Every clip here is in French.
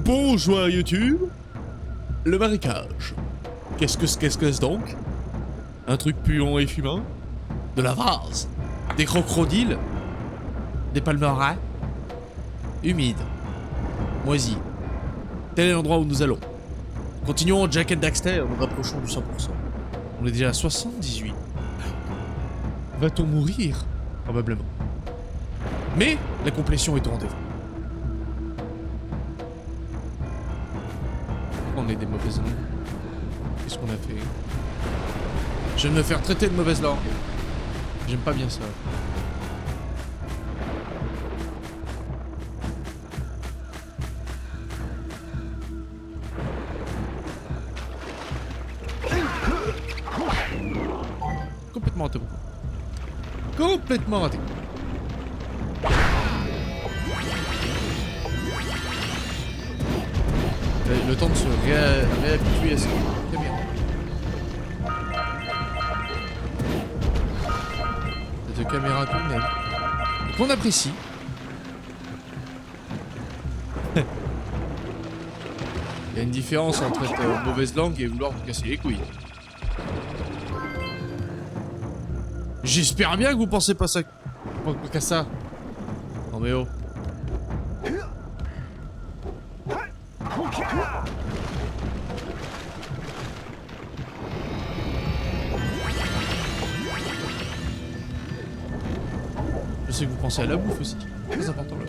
Bonjour YouTube. Le marécage. Qu'est-ce que c'est donc? Un truc puant et fumant? De la vase? Des crocodiles? Des palmerins? Humides? Moisis? Tel est l'endroit où nous allons. Continuons Jack and Daxter, nous rapprochons du 100%. On est déjà à 78. Va-t-on mourir? Probablement. Mais la complétion est au rendez-vous. On est des mauvaises langues. Qu'est-ce qu'on a fait? Je viens de me faire traiter de mauvaise langue. J'aime pas bien ça. Complètement raté. Complètement raté. Le temps de se réhabituer à cette caméra. Cette caméra qu'on aime. Qu'on apprécie. Il y a une différence entre être mauvaise langue et vouloir vous casser les couilles. J'espère bien que vous pensez pas ça. Qu'à ça. Non mais oh. Je sais que vous pensez à la bouffe aussi. Très important là.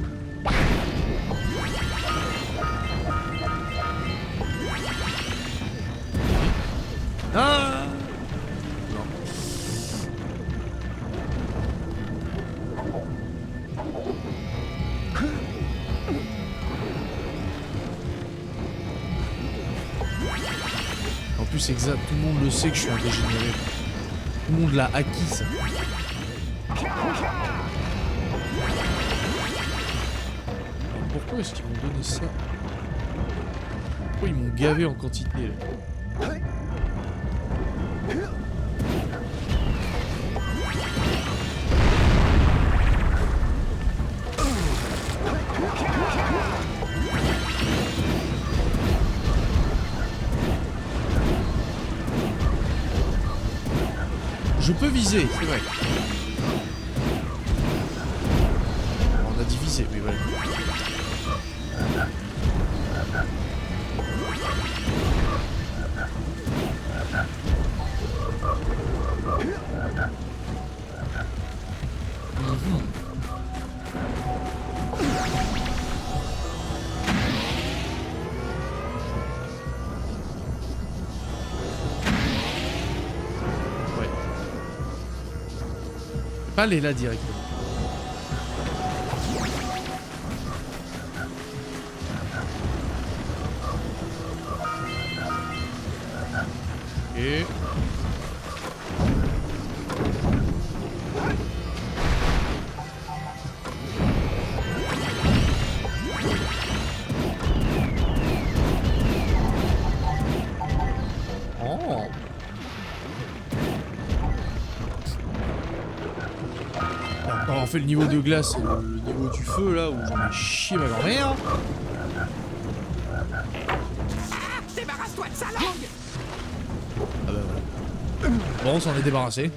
Ah non. En plus, exact, tout le monde le sait que je suis un dégénéré. Tout le monde l'a acquis ça. Pourquoi est-ce qu'ils m'ont donné ça? Pourquoi ils m'ont gavé en quantité là? Je peux viser, c'est vrai. On a dit viser, mais voilà. Pas aller là directement. Et... oh. On fait le niveau de glace et le niveau du feu là où j'en ai chié ma grand-mère. Débarrasse-toi de sa langue. Ah bah voilà. Bon, on s'en est débarrassé.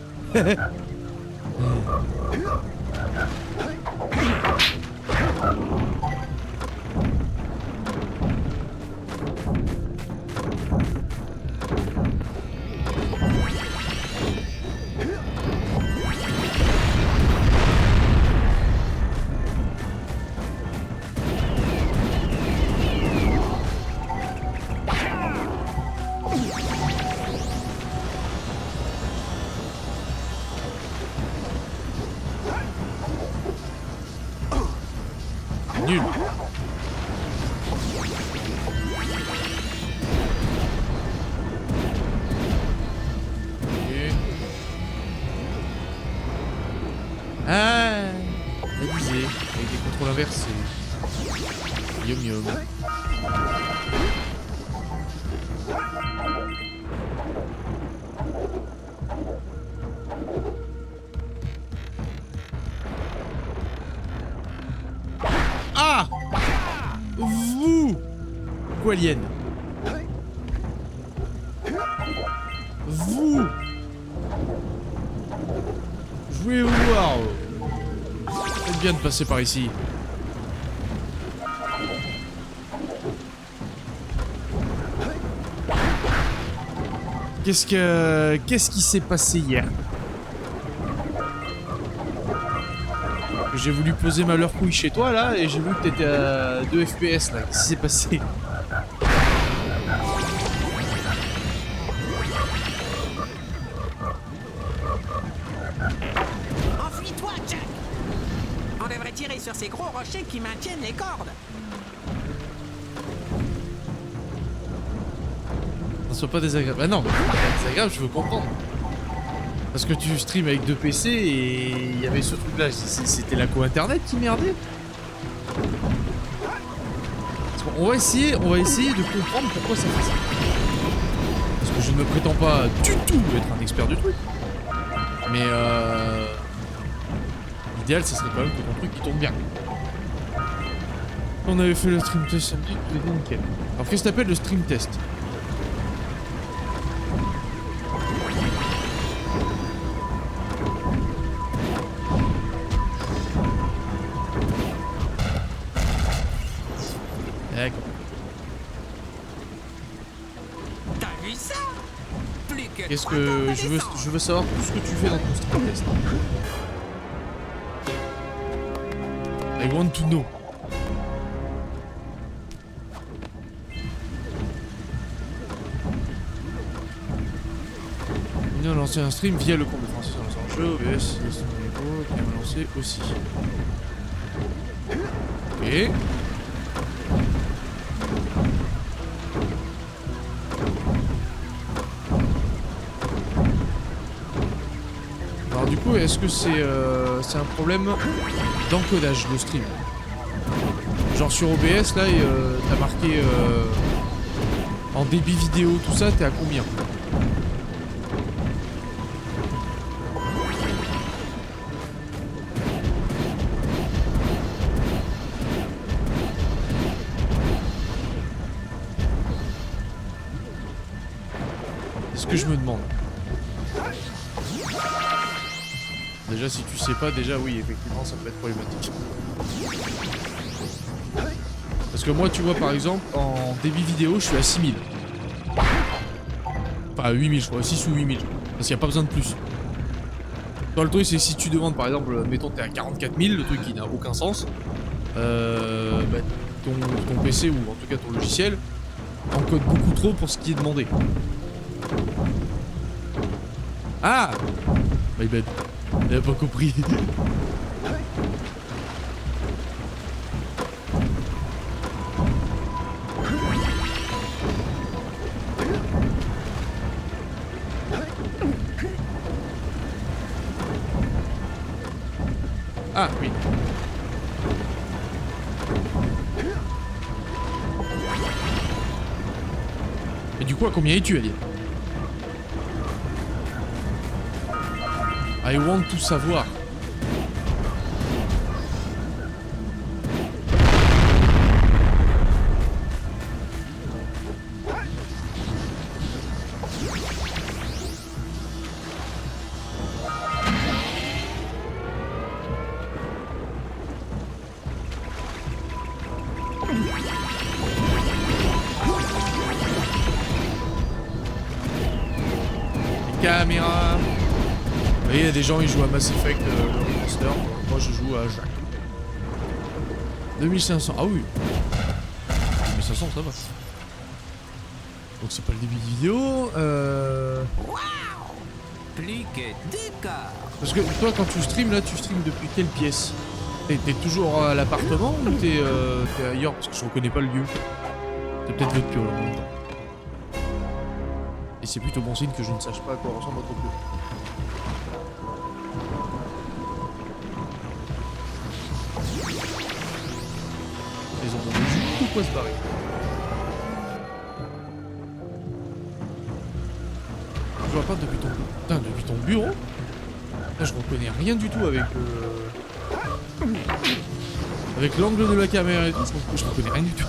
Nul. Ah, la visée avec des contrôles inversés. Yum yum. Ah! Vous! Qualienne. Vous. Je voulais vous voir. Faites bien de passer par ici. Qu'est-ce qui s'est passé hier? J'ai voulu poser ma leur couille chez toi là et j'ai vu que t'étais à 2 FPS là. Qu'est-ce qui s'est passé? Enfuis-toi, Jack. On devrait tirer sur ces gros rochers qui maintiennent les cordes. Ça soit pas désagréable. Ah non, mais désagréable, je veux comprendre. Parce que tu stream avec 2 PC et il y avait ce truc là, c'était la co-internet qui merdait. On va essayer de comprendre pourquoi ça fait ça. Parce que je ne me prétends pas du tout être un expert du truc. Mais l'idéal, ce serait quand même que ton truc il tourne bien. On avait fait le stream test samedi, tout était nickel. Alors qu'est-ce que t'appelles le stream test? D'accord. T'as vu ça? Plus que Qu'est-ce 3 que cordes à je descendre. veux savoir tout ce que tu fais dans ton stream test. I want to know. On a lancé un stream via le compte de Francis dans le jeu, OBS, le stream Lego, qui a lancé aussi. Ok. Alors du coup, est-ce que c'est un problème d'encodage le stream? Genre sur OBS là, t'as marqué en débit vidéo tout ça, t'es à combien? C'est ce que je me demande. Déjà si tu sais pas, déjà oui effectivement ça peut être problématique. Parce que moi tu vois par exemple en débit vidéo je suis à 6000. Enfin à 8000 je crois, 6 ou 8000. Parce qu'il n'y a pas besoin de plus. Dans le truc c'est que si tu demandes par exemple, mettons t'es à 44 000, le truc qui n'a aucun sens, bah, ton PC ou en tout cas ton logiciel encode beaucoup trop pour ce qui est demandé. Ah, my bad. Il a pas compris. Ah oui. Et du coup à combien es-tu à dire? I want to savoir. Caméra. Vous voyez, il y a des gens qui jouent à Mass Effect, le remaster. Moi, je joue à Jack. 2500. Ah oui. 2500, ça va. Donc c'est pas le débit de vidéo. Waouh! Plus que 2 cordes. Parce que toi, quand tu streams, là, tu streams depuis quelle pièce? T'es toujours à l'appartement ou t'es ailleurs? Parce que je reconnais pas le lieu. C'est peut-être votre piole en même temps. Et c'est plutôt bon signe que je ne sache pas à quoi ressemble votre piole. Ils ont du coup quoi se barrer. Je vois pas depuis ton... Putain, depuis ton bureau. Là, je reconnais rien du tout avec avec l'angle de la caméra et tout. Je reconnais rien du tout.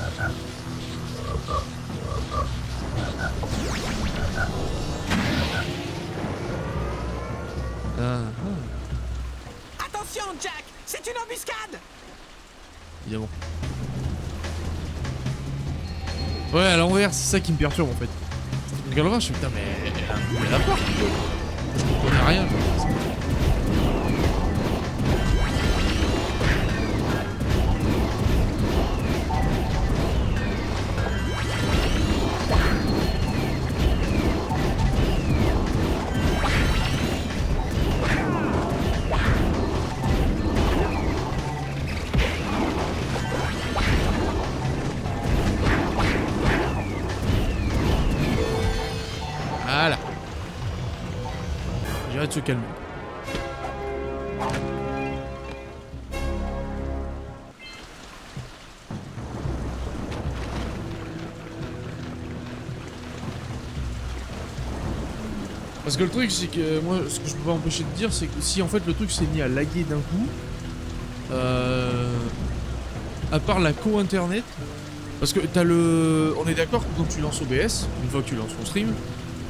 C'est une embuscade! Évidemment. Ouais, à l'envers, c'est ça qui me perturbe en fait. Donc à l'envers, je suis putain, mais elle a la porte. Je comprenais rien. Voilà. J'irai de se calmer. Parce que le truc, c'est que moi, ce que je peux pas empêcher de dire, c'est que si en fait le truc s'est mis à laguer d'un coup, à part la co-internet, parce que t'as le... On est d'accord que quand tu lances OBS, une fois que tu lances ton stream,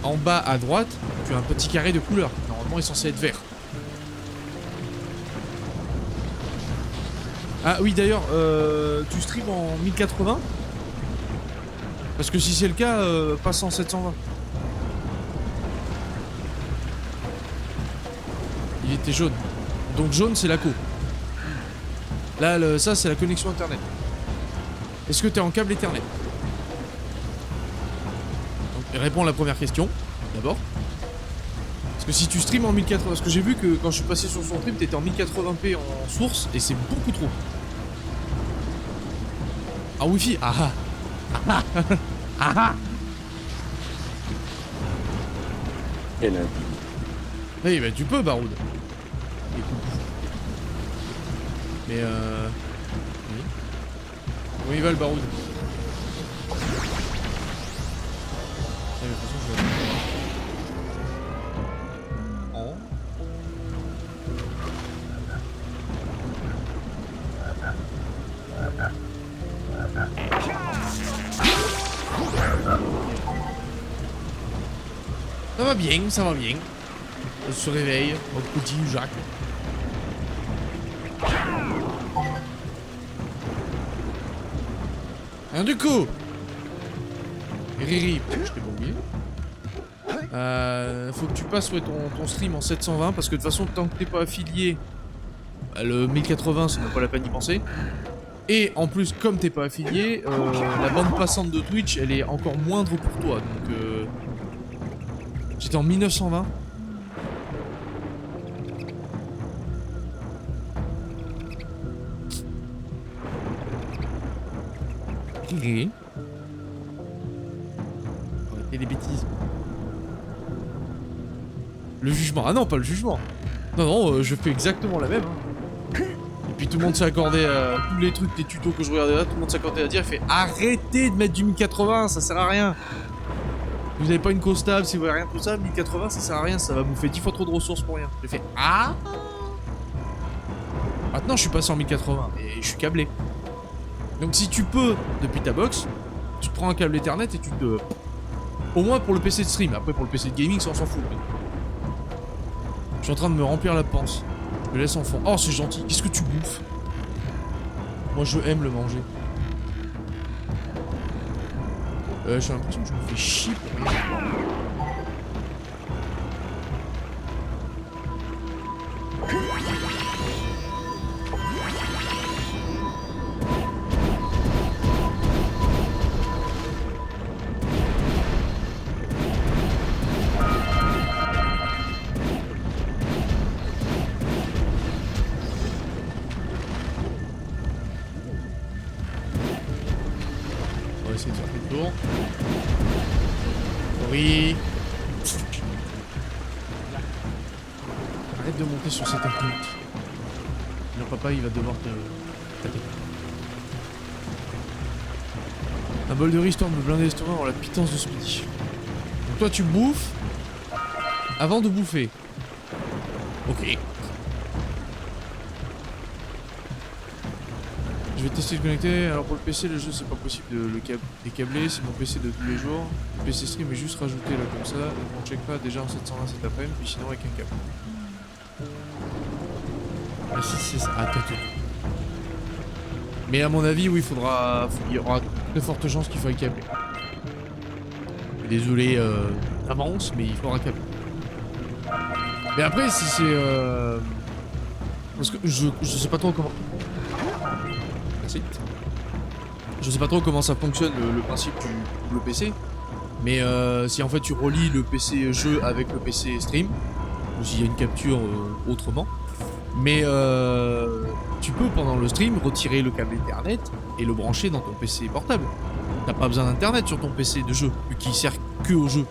en bas à droite, tu as un petit carré de couleur. Normalement, il est censé être vert. Ah oui, d'ailleurs, tu streams en 1080 ? Parce que si c'est le cas, passe en 720. Il était jaune. Donc jaune, c'est la co. Là, ça, c'est la connexion internet. Est-ce que t'es en câble Ethernet? Donc, réponds à la première question, d'abord. Parce que si tu streams en 1080... Parce que j'ai vu que quand je suis passé sur son stream, t'étais en 1080p en source, et c'est beaucoup trop. Ah, Wi-Fi. Ah ah. Ah ah. Ah ah. Quel indice. Oui, bah tu peux, Baroud. Écoute. Mais oui. Où il va le Baroud? Ah, mais de toute façon, je vais... En. Ça va bien, ça va bien. On se réveille, notre petit Jacques. Alors du coup, Riri, je t'ai pas oublié. Faut que tu passes ouais, ton stream en 720 parce que de toute façon, tant que t'es pas affilié, bah, le 1080, c'est même pas la peine d'y penser. Et en plus, comme t'es pas affilié, la bande passante de Twitch, elle est encore moindre pour toi. Donc, j'étais en 1920. Arrêtez les bêtises. Le jugement. Ah non, pas le jugement. Non, non, je fais exactement la même. Hein. Et puis tout le monde s'est accordé à tous les trucs, les tutos que je regardais là, tout le monde s'est accordé à dire, il fait arrêtez de mettre du 1080, ça sert à rien. Vous n'avez pas une co stable, si vous voulez rien de tout ça, 1080 ça sert à rien, ça va bouffer 10 fois trop de ressources pour rien. J'ai fait ah. Maintenant je suis passé en 1080 et je suis câblé. Donc si tu peux, depuis ta box, tu prends un câble Ethernet et tu te... Au moins pour le PC de stream, après pour le PC de gaming ça on s'en fout. Je suis en train de me remplir la panse. Je me laisse en fond. Oh c'est gentil, qu'est-ce que tu bouffes? Moi je aime le manger. J'ai l'impression que je me fais chier pour rien. On va essayer de faire le tour. Oui. Arrête de monter sur cette inconnue. Non, papa, il va devoir te taper. Un bol de riz histoire de me blinder l'estomac avant la pitance de ce midi. Donc toi, tu bouffes avant de bouffer. Ok. Je vais tester de connecter. Alors pour le PC, le jeu c'est pas possible de le décabler. C'est mon PC de tous les jours. Le PC stream est juste rajouté là comme ça. On checkera déjà en 720 cet après-midi, puis sinon avec un câble. Ah si, c'est ça. Ah, peut-être. Mais à mon avis, oui, il y aura de fortes chances qu'il faille câbler. Désolé d'avance, mais il faudra câbler. Mais après, si c'est... Parce que je sais pas trop comment... Merci. Je sais pas trop comment ça fonctionne le principe du PC. Mais si en fait tu relis le PC jeu avec le PC stream, ou s'il y a une capture autrement, mais tu peux pendant le stream retirer le câble Ethernet et le brancher dans ton PC portable. T'as pas besoin d'internet sur ton PC de jeu, vu qu'il sert que au jeu.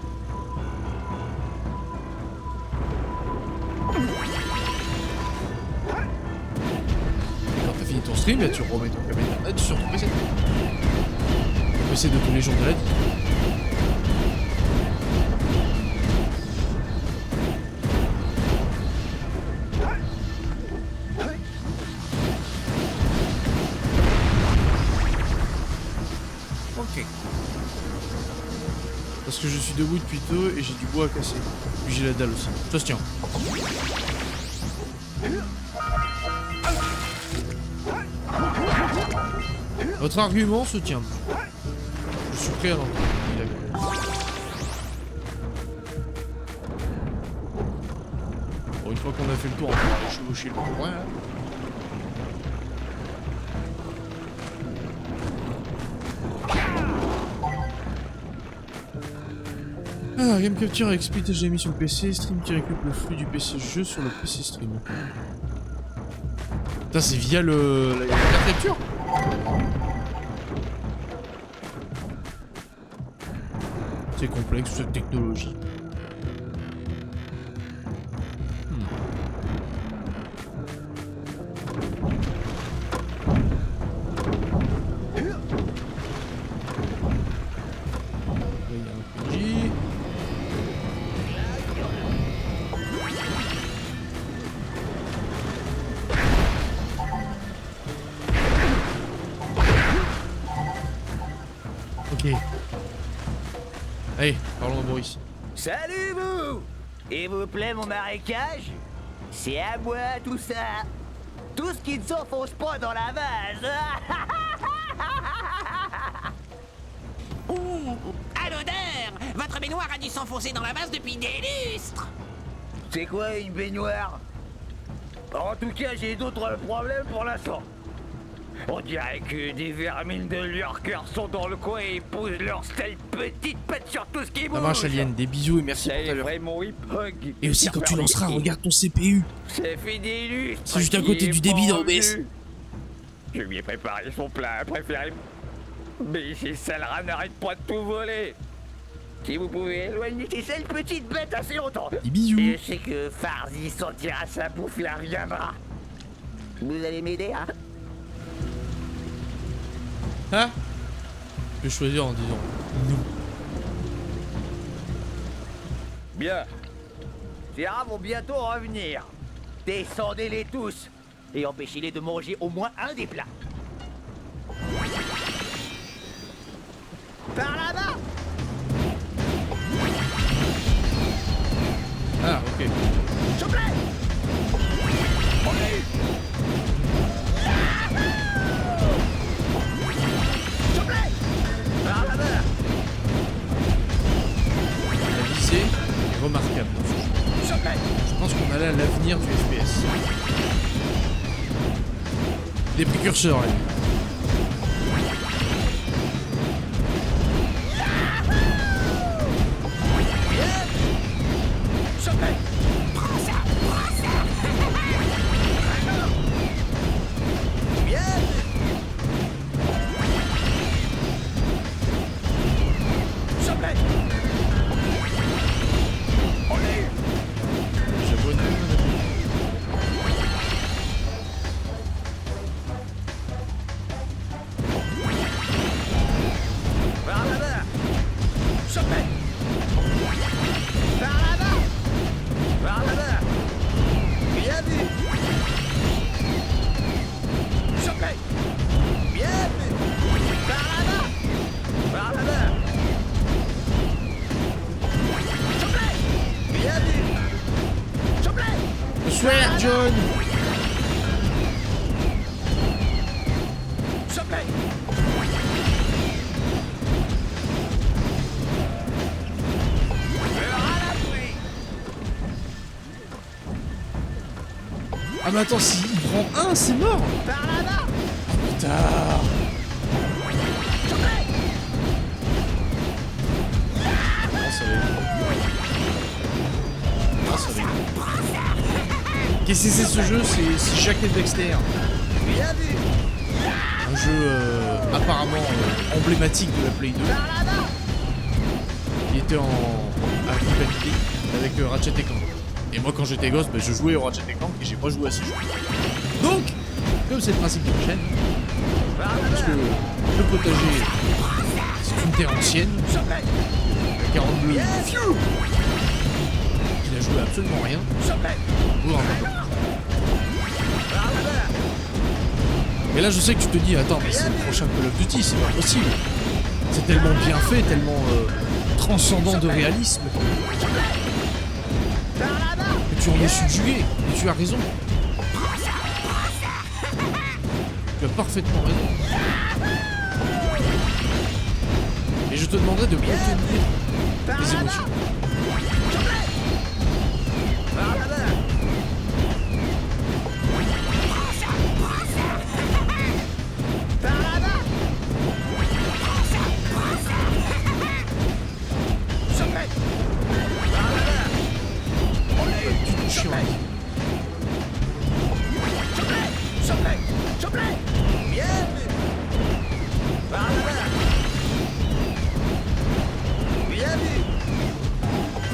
Et quand t'as fini ton stream, là, tu remets ton câble Ethernet sur ton PC. Le PC de tous les jours de la vie. Parce que je suis debout depuis tôt et j'ai du bois à casser. Puis j'ai la dalle aussi. Ça se tient. Votre argument se tient. Je suis prêt à l'entendre. Bon, une fois qu'on a fait le tour, on va aller chevaucher le coin là. Ah, Game Capture avec Split HDMI sur le PC, Stream qui récupère le flux du PC jeu sur le PC Stream. Putain, c'est via la carte capture. C'est complexe cette technologie. Ok. Allez, parlons à Boris. Salut vous! Il vous plaît mon marécage? C'est à moi tout ça! Tout ce qui ne s'enfonce pas dans la vase! Ouh, à l'odeur! Votre baignoire a dû s'enfoncer dans la vase depuis des lustres! C'est quoi une baignoire? En tout cas, j'ai d'autres problèmes pour l'instant. On dirait que des vermines de Lurker sont dans le coin et posent leurs telles petites pattes sur tout ce qui bouge. Ça marche, Alien. Des bisous et merci pour ta l'heure. Vraiment hip-hug. Et aussi, quand tu lanceras, regarde ton CPU. Ça fait des lustres. C'est juste à côté du débit dans OBS. Je lui ai préparé son plat préféré. Mais ces sales rats n'arrêtent pas de tout voler. Si vous pouvez éloigner ces sales petites bêtes assez longtemps. Des bisous. Et je sais que Farzi sentira sa bouffe, il reviendra. Vous allez m'aider, hein? Hein? Je peux choisir en disant non. Bien. Ces rats vont bientôt revenir. Descendez-les tous et empêchez-les de manger au moins un des plats. Par là-bas! Ah, ok. S'il vous plaît! Allez! S'il vous plaît! Par là-bas! La visée est remarquable dans ce jeu. S'il vous plaît! Je pense qu'on allait à l'avenir du FPS. Des précurseurs, là. S'il vous plaît! Prends ça! Prends ça! Bien! S'il vous plaît! Allez! J'abonne à mon appel. Par là-bas! S'il vous plaît! Par là-bas! Par là-bas! Bien vu! S'il vous plaît! Bien vu! Par là-bas! Par là-bas! S'il vous plaît! Bien vu! S'il vous plaît! Bonsoir, John. Ah mais attends, s'il prend un, c'est mort. Par là-bas. Putain. Non, ça va être... Ah, ça va être... Qu'est-ce que c'est ce jeu? C'est Jack et Dexter. Bien vu. Un jeu apparemment emblématique de la Play 2. Par là-bas. Il était en rivalité avec Ratchet et Clank. Et moi quand j'étais gosse, je jouais au Ratchet et Clank et j'ai pas joué à ce jeu. Donc, comme c'est le principe de la chaîne, parce que le potager c'est une terre ancienne, 42, il a joué absolument rien. Et là je sais que tu te dis, attends mais c'est le prochain Call of Duty, c'est pas possible. C'est tellement bien fait, tellement transcendant de réalisme que tu en es subjugué. Et tu as raison. Tu as parfaitement raison. Et je te demanderai de contenir les émotions.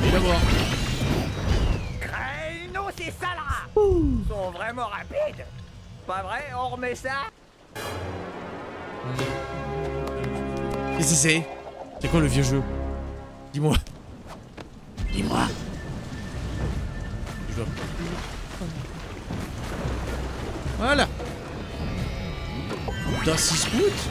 Et la voir. Créneau, c'est ça là. Ils sont vraiment rapides. Pas vrai? On remet ça? Qu'est-ce que c'est? C'est quoi le vieux jeu? Dis-moi. Dis-moi. Je dois... Voilà. Dans 6 août.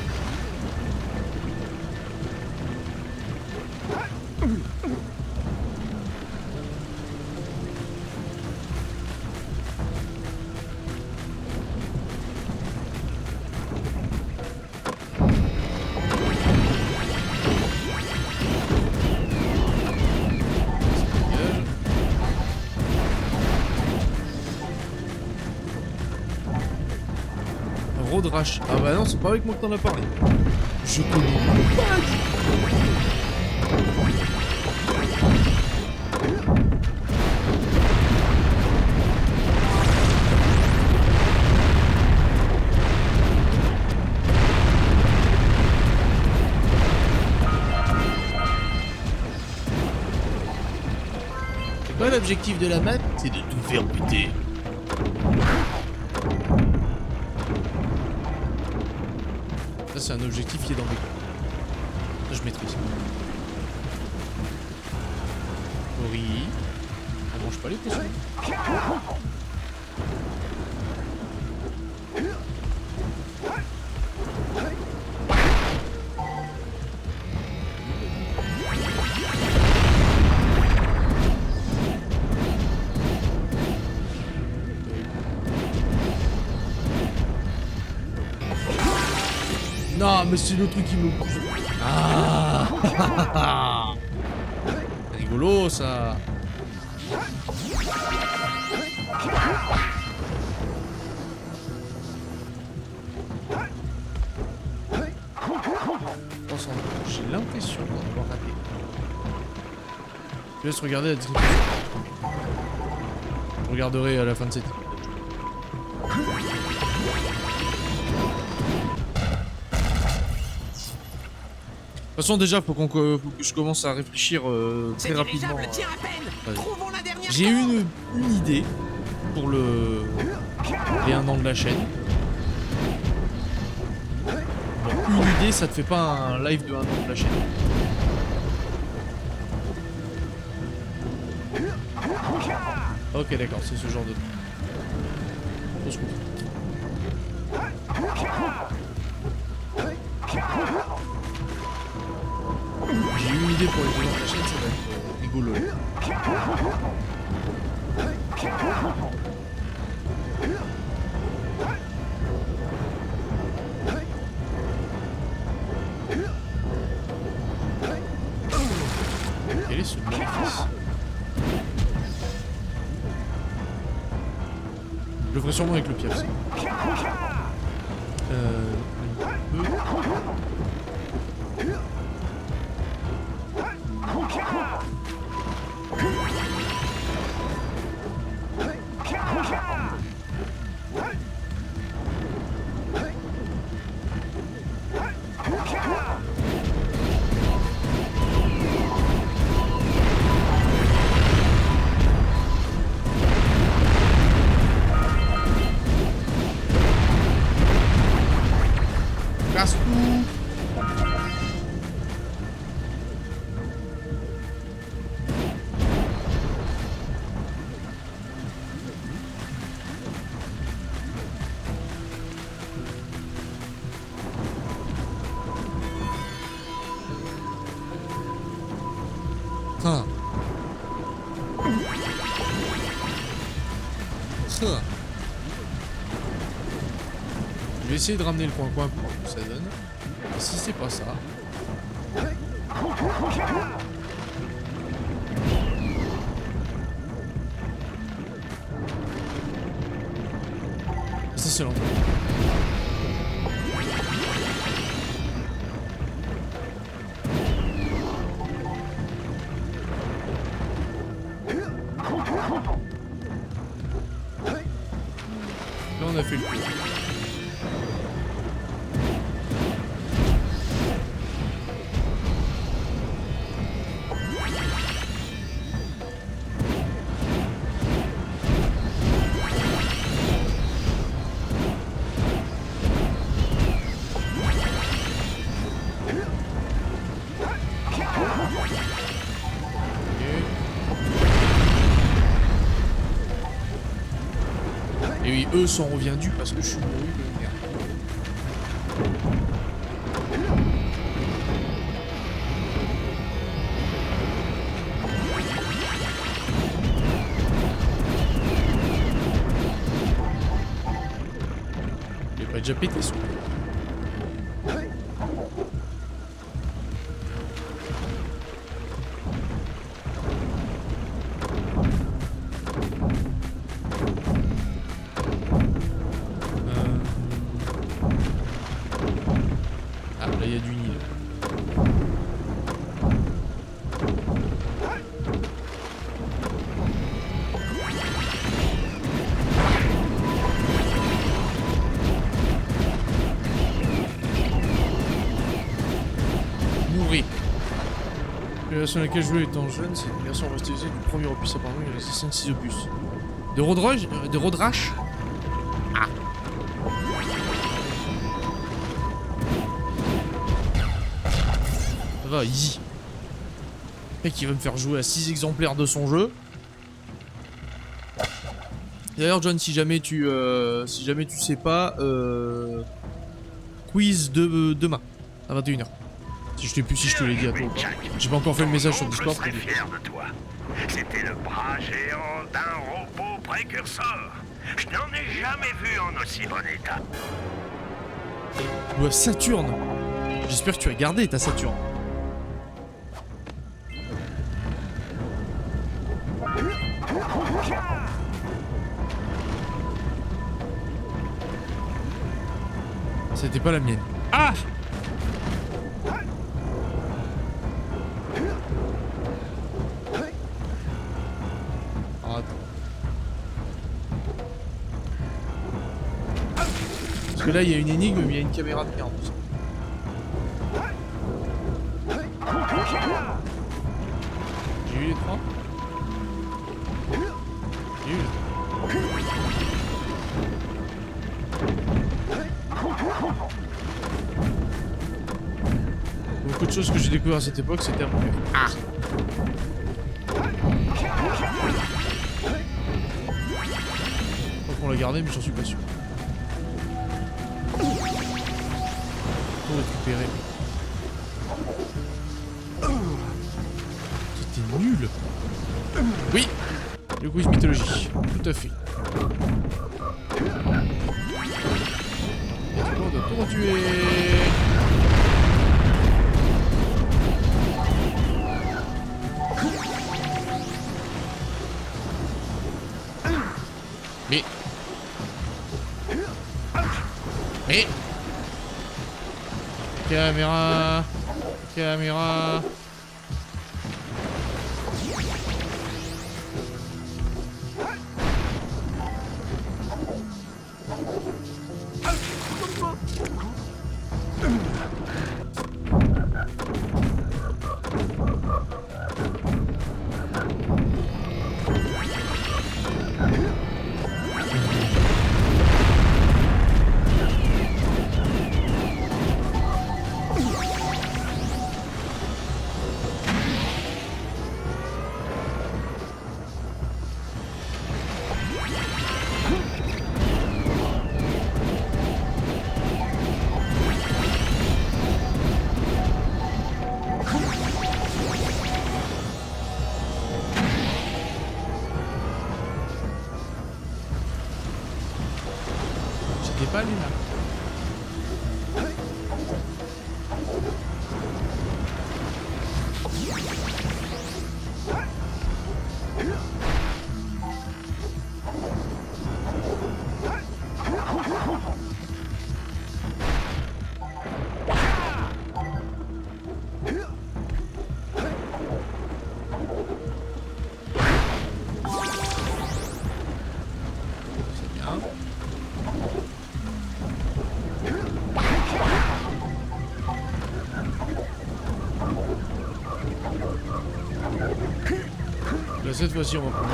Road Rash. Ah bah non, c'est pas avec moi que t'en as parlé. Je connais pas du C'est quoi l'objectif de la map? C'est de tout faire buter. Ça c'est un objectif qui est dans mes coins. Ça je maîtrise. Ori. On mange pas les poissons. Non, mais c'est le truc qui me pousse. Ah. Rigolo ça. J'ai l'impression d'en avoir raté. Je laisse regarder la description. Je regarderai à la fin de cette épisode. De toute façon déjà faut que je commence à réfléchir très rapidement. J'ai eu une idée pour les 1 an de la chaîne. Bon, une idée ça te fait pas un live de 1 an de la chaîne. Ok d'accord, c'est ce genre de... On se comprend. J'ai eu une idée pour les 2 ans de la chaîne, ça va être rigolo. Quel est ce maléfice? Je le ferai sûrement avec le pied aussi. Casse tout. Ah. Ça. Je vais essayer de ramener le coin-coin pour voir ce que ça donne. Et si c'est pas ça... Ça c'est l'entrée. Là on a fait le coup. Et oui, eux sont reviendus parce que je suis mouru de merde. Il est pas déjà pété son. Ah, là il y a du Nil. Mourir. La version à laquelle je jouais étant jeune, c'est une version remasterisée du premier opus, apparemment il y avait 5-6 opus. De Road Rage, de Road Rash. Ah. Ça va, easy. Le mec il va me faire jouer à 6 exemplaires de son jeu. D'ailleurs John, si jamais tu sais pas, quiz de demain à 21h. Si je te l'ai dit à toi ou pas. J'ai pas encore fait le message sur Discord. Je serais fier de toi. C'était le bras géant d'un robot précurseur. Je n'en ai jamais vu en aussi bon état. Ouais, Saturne. J'espère que tu as gardé ta Saturne. C'était pas la mienne. Ah! Ah, attends. Parce que là, il y a une énigme, mais il y a une caméra de merde. J'ai eu les trois. J'ai eu les trois. Beaucoup de choses que j'ai découvert à cette époque, c'était un peu... Ah! Je crois qu'on l'a gardé, mais j'en suis pas sûr. Pour récupérer. C'était nul! Oui! Le quiz mythologie. Tout à fait. Et on doit tout retuer. Mais Caméra. Caméra. J'étais pas allé là. C'est bien. Là, cette fois-ci, on va prendre.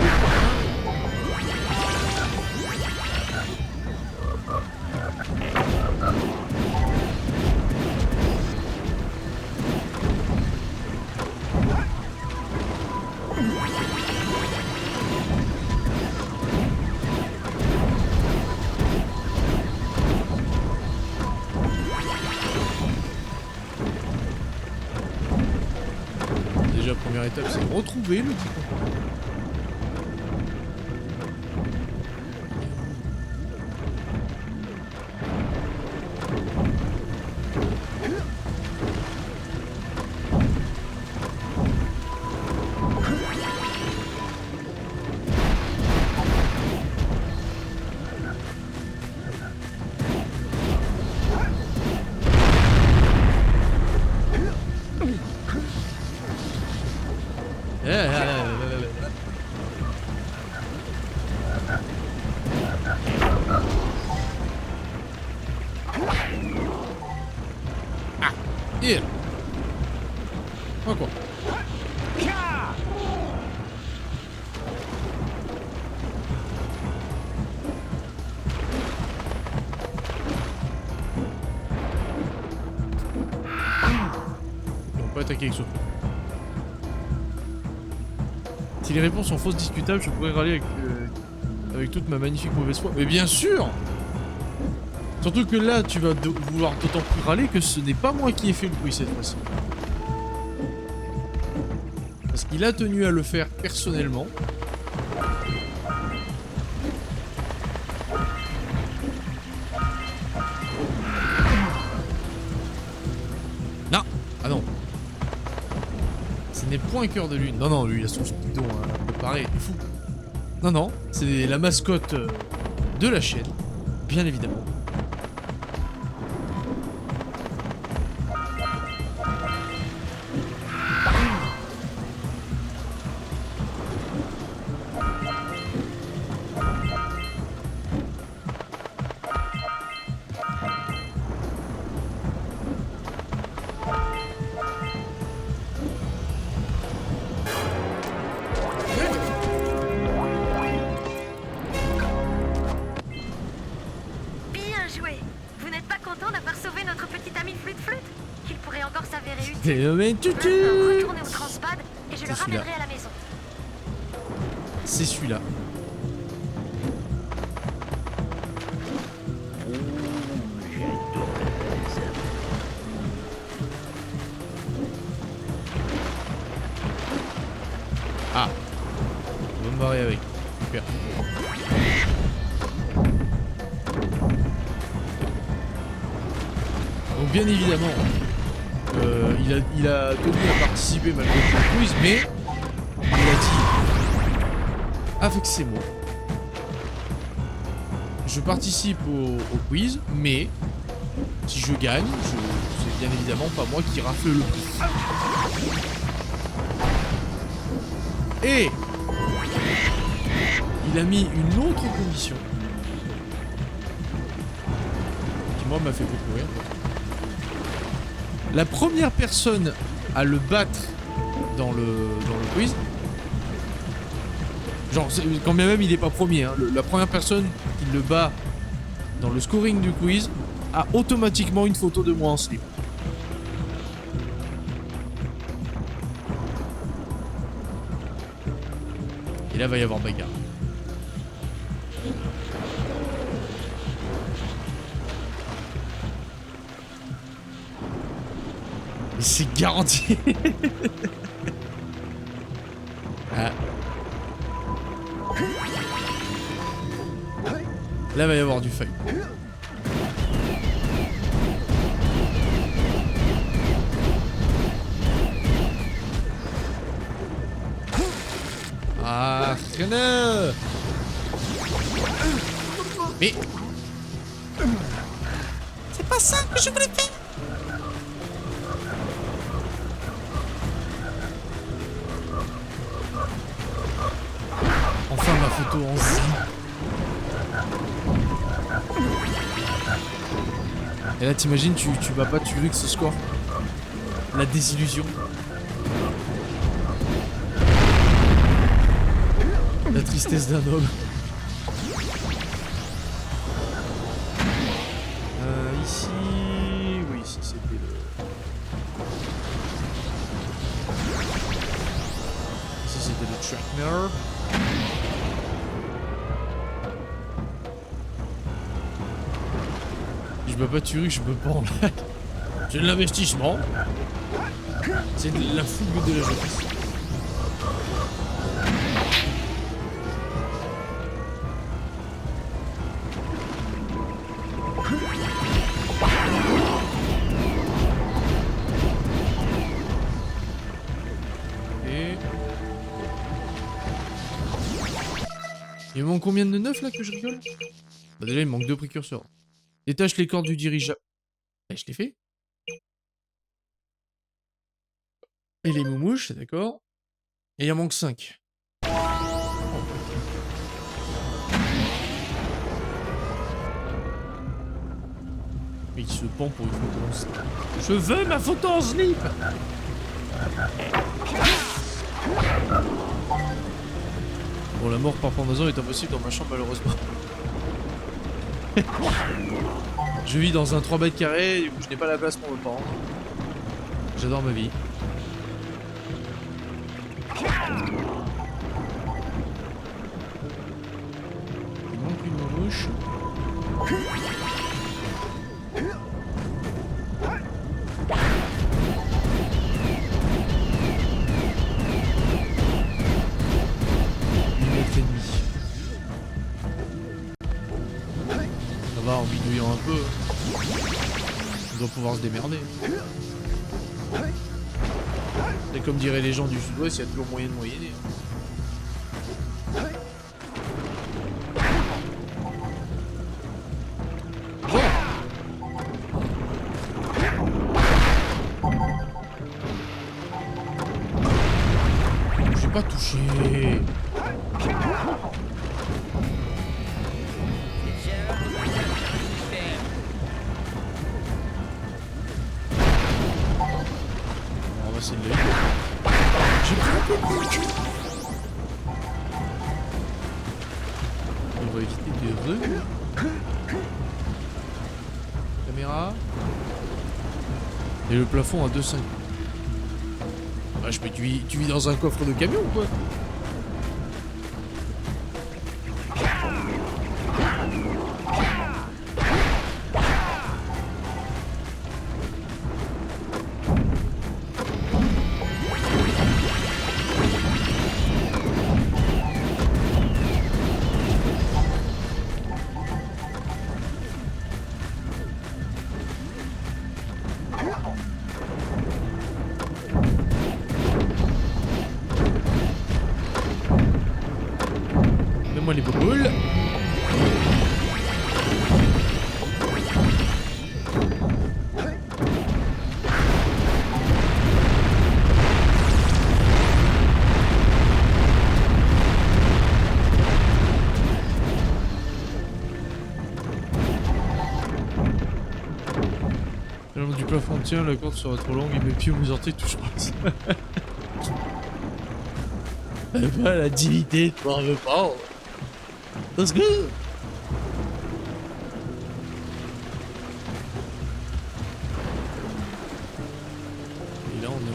Déjà, première étape, c'est retrouver le petit copain. Hier. Oh quoi. On peut attaquer avec ce. Si les réponses sont fausses discutables, je pourrais râler avec toute ma magnifique mauvaise foi. Mais bien sûr! Surtout que là, tu vas vouloir d'autant plus râler que ce n'est pas moi qui ai fait le bruit cette fois-ci. Parce qu'il a tenu à le faire personnellement. Non! Ah non! Ce n'est point un cœur de lune. Non, non, lui, il a son bidon préparé, il est fou. Non, non, c'est la mascotte de la chaîne, bien évidemment. Retournez au Transpad et je le ramènerai à la maison. C'est celui-là. Ah, on va me barrer avec. Super. Donc bien évidemment, il a tenu à participer malgré tout au quiz, mais il a dit avec ses mots, je participe au quiz, mais si je gagne, bien évidemment pas moi qui rafle le prix. Et il a mis une autre condition qui moi m'a fait beaucoup rire. La première personne à le battre dans le quiz, genre quand bien même il est pas premier, hein, la première personne qui le bat dans le scoring du quiz a automatiquement une photo de moi en slip. Et là va y avoir bagarre. Mais c'est garanti. Ah. Là va y avoir du fight. Ah, rien. Mais C'est pas ça que je voulais faire. enfin ma photo en slip. Et là t'imagines tu vas pas tuer que ce score. La désillusion. La tristesse d'un homme. Ici... Oui, ici c'était le... Ici c'était le tracker. Je peux pas tuer, je peux pas en là. C'est de l'investissement. C'est de la fougue de la jeunesse. Il me manque combien de 9 là que je rigole? Bah déjà il me manque 2 précurseurs. Détache les cordes du dirigeable. Eh, je l'ai fait. Et les moumouches, d'accord. Et il en manque 5. Mais il se pend pour une photo en slip. Je veux ma photo en slip. Bon, la mort par pendaison est impossible dans ma chambre, malheureusement. Je vis dans un 3 mètres carrés, du coup je n'ai pas la place pour me pendre. J'adore ma vie. Il manque une mouche. En bidouillant un peu, on doit pouvoir se démerder. Et comme diraient les gens du sud-ouest, il y a toujours moyen de moyenner. Bon. J'ai pas touché. C'est de l'œil. J'ai pris un peu de recul. On va éviter des rues. Caméra. Et le plafond à 2,5. Ah, je peux tu vis dans un coffre de camion ou quoi? Donne-moi les boboules. tiens, la corde sera trop longue et mes pieds vous sortez toujours. Pas la dignité, tu m'en veux pas. Let's go. Et là, on est revenu.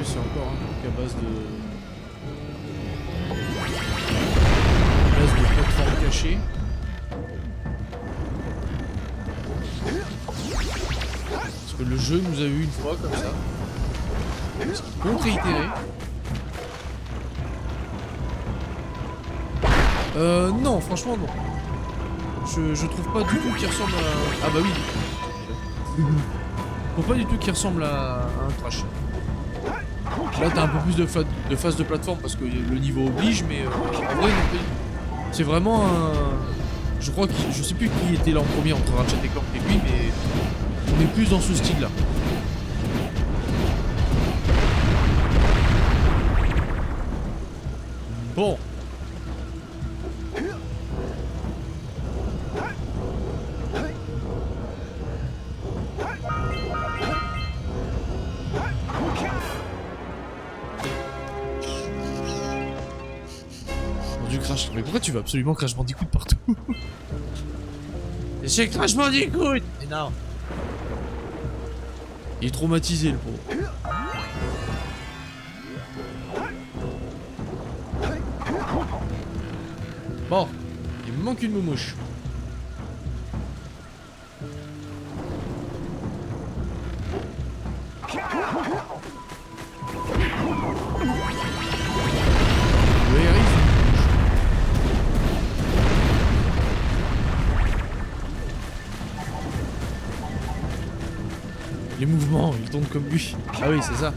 C'est encore un truc à base de plateforme cachée. Parce que le jeu nous a eu une fois comme ça. Parce qu'il compte réitérer. Non, franchement non. Je trouve pas du tout qu'il ressemble à... Ah bah oui. Je trouve pas du tout qu'il ressemble à un trash. Là t'as un peu plus de phase de plateforme parce que le niveau oblige, mais en vrai non. C'est vraiment un... Je crois que... Je sais plus qui était là en premier entre Ratchet et Clank et lui, mais... On est plus dans ce style là. Bon. Du Crash. Mais pourquoi tu veux absolument Crash Bandicoot partout? C'est Crash Bandicoot! Mais non. Il est traumatisé le pauvre. Bon, il me manque une moumouche. Les mouvements, il tourne comme lui. Ah oui, c'est ça.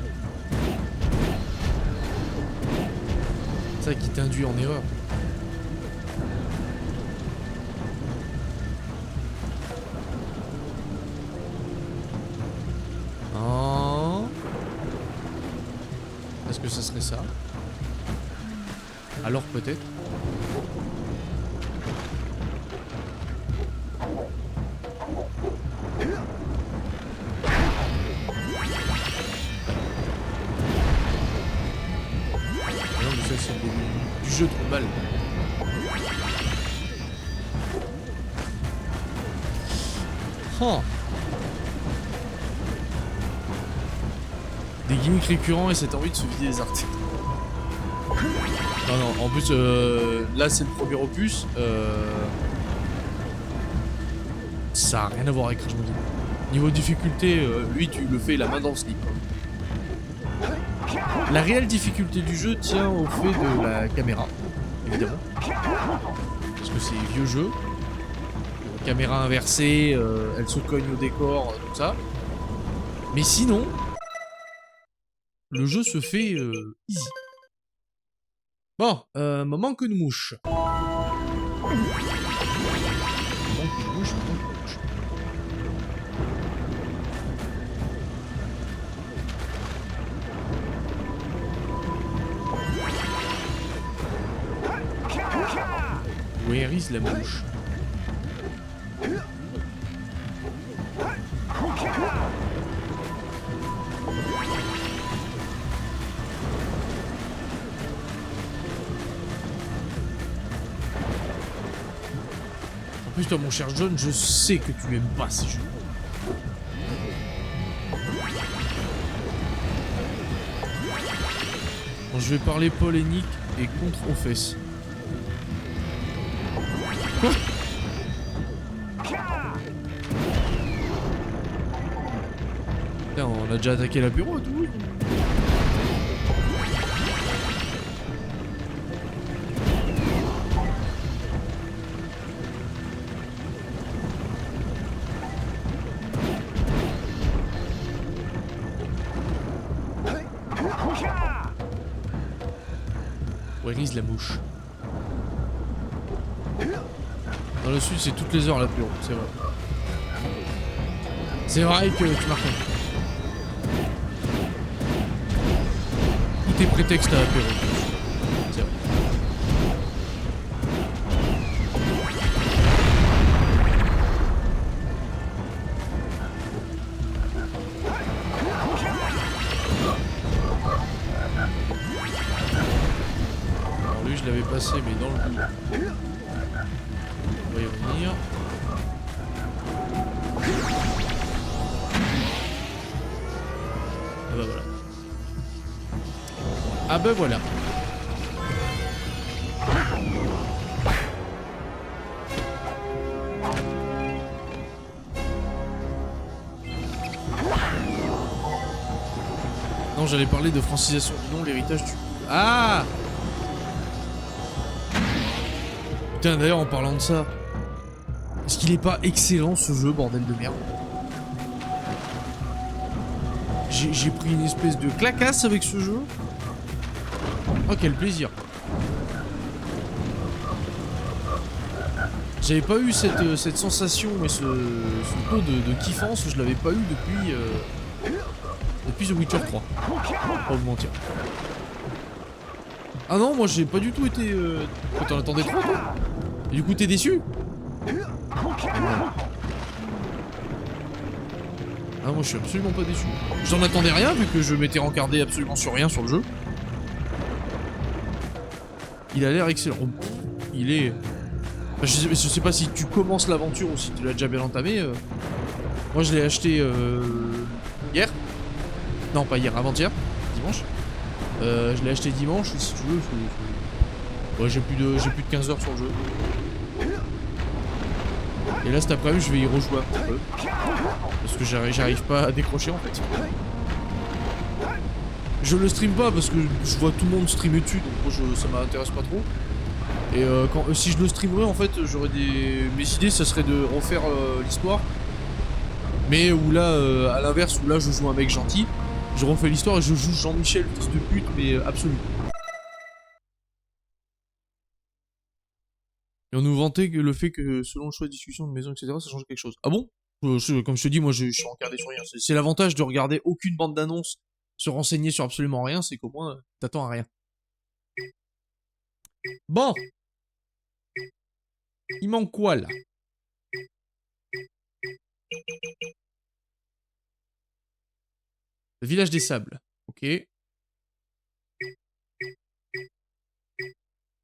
C'est ça qui t'induit en erreur. Oh. Est-ce que ça serait ça? Alors peut-être. C'est le début du jeu, trop mal. Oh. Des gimmicks récurrents et cette envie de se vider les articles. Non, non, en plus, là c'est le premier opus. Ça a rien à voir avec Crash Bandicoot. Niveau difficulté, lui tu le fais la main dans le slip. La réelle difficulté du jeu tient au fait de la caméra, évidemment. Parce que c'est vieux jeu. Caméra inversée, elle se cogne au décor, tout ça. Mais sinon, le jeu se fait easy. Bon, me manque une mouche. Me manque une mouche, me manque une mouche. Where is la mouche? En plus toi mon cher John, je sais que tu aimes pas ces jeux. Bon, je vais parler polémique et contre aux fesses. Quoi? Putain, on a déjà attaqué la bureau, tout. Where is la mouche? Dans le sud, c'est toutes les heures l'apéro, c'est vrai. C'est vrai que tu m'as compris. C'était prétexte à apéro. C'est vrai. Alors lui je l'avais passé mais dans le dos. On va y revenir. Ah bah voilà. Ah bah voilà. Non, j'allais parler de francisation du nom, l'héritage du... Ah! Putain, d'ailleurs, en parlant de ça, est-ce qu'il est pas excellent ce jeu, bordel de merde? J'ai pris une espèce de clacasse avec ce jeu. Oh, quel plaisir. J'avais pas eu cette sensation et ce taux de kiffance, je l'avais pas eu depuis The Witcher 3. Pas vous mentir. Ah non, moi j'ai pas du tout été... T'en attendais trop, toi? Et du coup t'es déçu? Ah moi je suis absolument pas déçu. J'en attendais rien vu que je m'étais rencardé absolument sur rien sur le jeu. Il a l'air excellent. Il est... Je sais pas si tu commences l'aventure ou si tu l'as déjà bien entamé. Moi je l'ai acheté hier. Non pas hier, avant-hier. Dimanche. Je l'ai acheté dimanche et si tu veux... Ouais, j'ai plus de 15 heures sur le jeu. Et là cet après-midi je vais y rejouer un petit peu. Parce que j'arrive pas à décrocher en fait. Je le stream pas parce que je vois tout le monde streamer dessus, donc moi ça m'intéresse pas trop. Et si je le streamerais en fait, j'aurais mes idées, ça serait de refaire l'histoire. Mais où là, à l'inverse, où là je joue un mec gentil, je refais l'histoire et je joue Jean-Michel, fils de pute, mais absolu. Et on nous vantait que le fait que selon le choix de discussion de maison, etc., ça change quelque chose. Ah bon? Comme je te dis, moi je suis encardé sur rien. C'est l'avantage de regarder aucune bande d'annonces, se renseigner sur absolument rien, c'est qu'au moins t'attends à rien. Bon. Il manque quoi là? Le village des sables. Ok.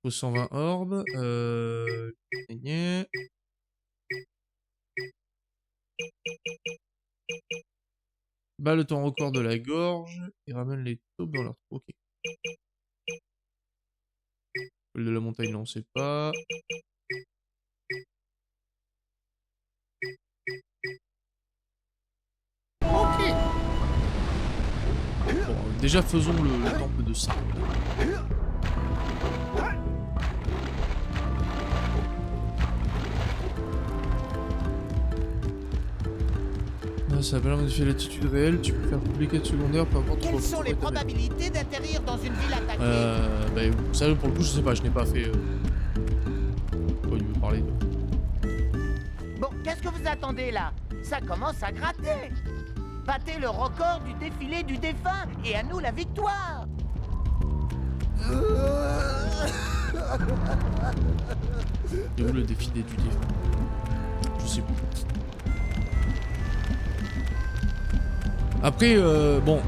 Faut 120 orbes. Bat le temps record de la gorge et ramène les taupes dans leur trou. Ok. Le de la montagne, non, on sait pas. Ok. Bon, déjà faisons le temple de sable. Ça va modifier l'attitude réelle, tu peux faire toutes les quêtes secondaires, peu importe. Quelles sont les probabilités d'atterrir dans une ville attaquée? Bah, ça pour le coup, je sais pas, je n'ai pas fait. Quoi, il veut parler de... Bon, qu'est-ce que vous attendez là? Ça commence à gratter. Battez le record du défilé du défunt et à nous la victoire. Et où le défilé du défunt? Je sais plus. Après, bon,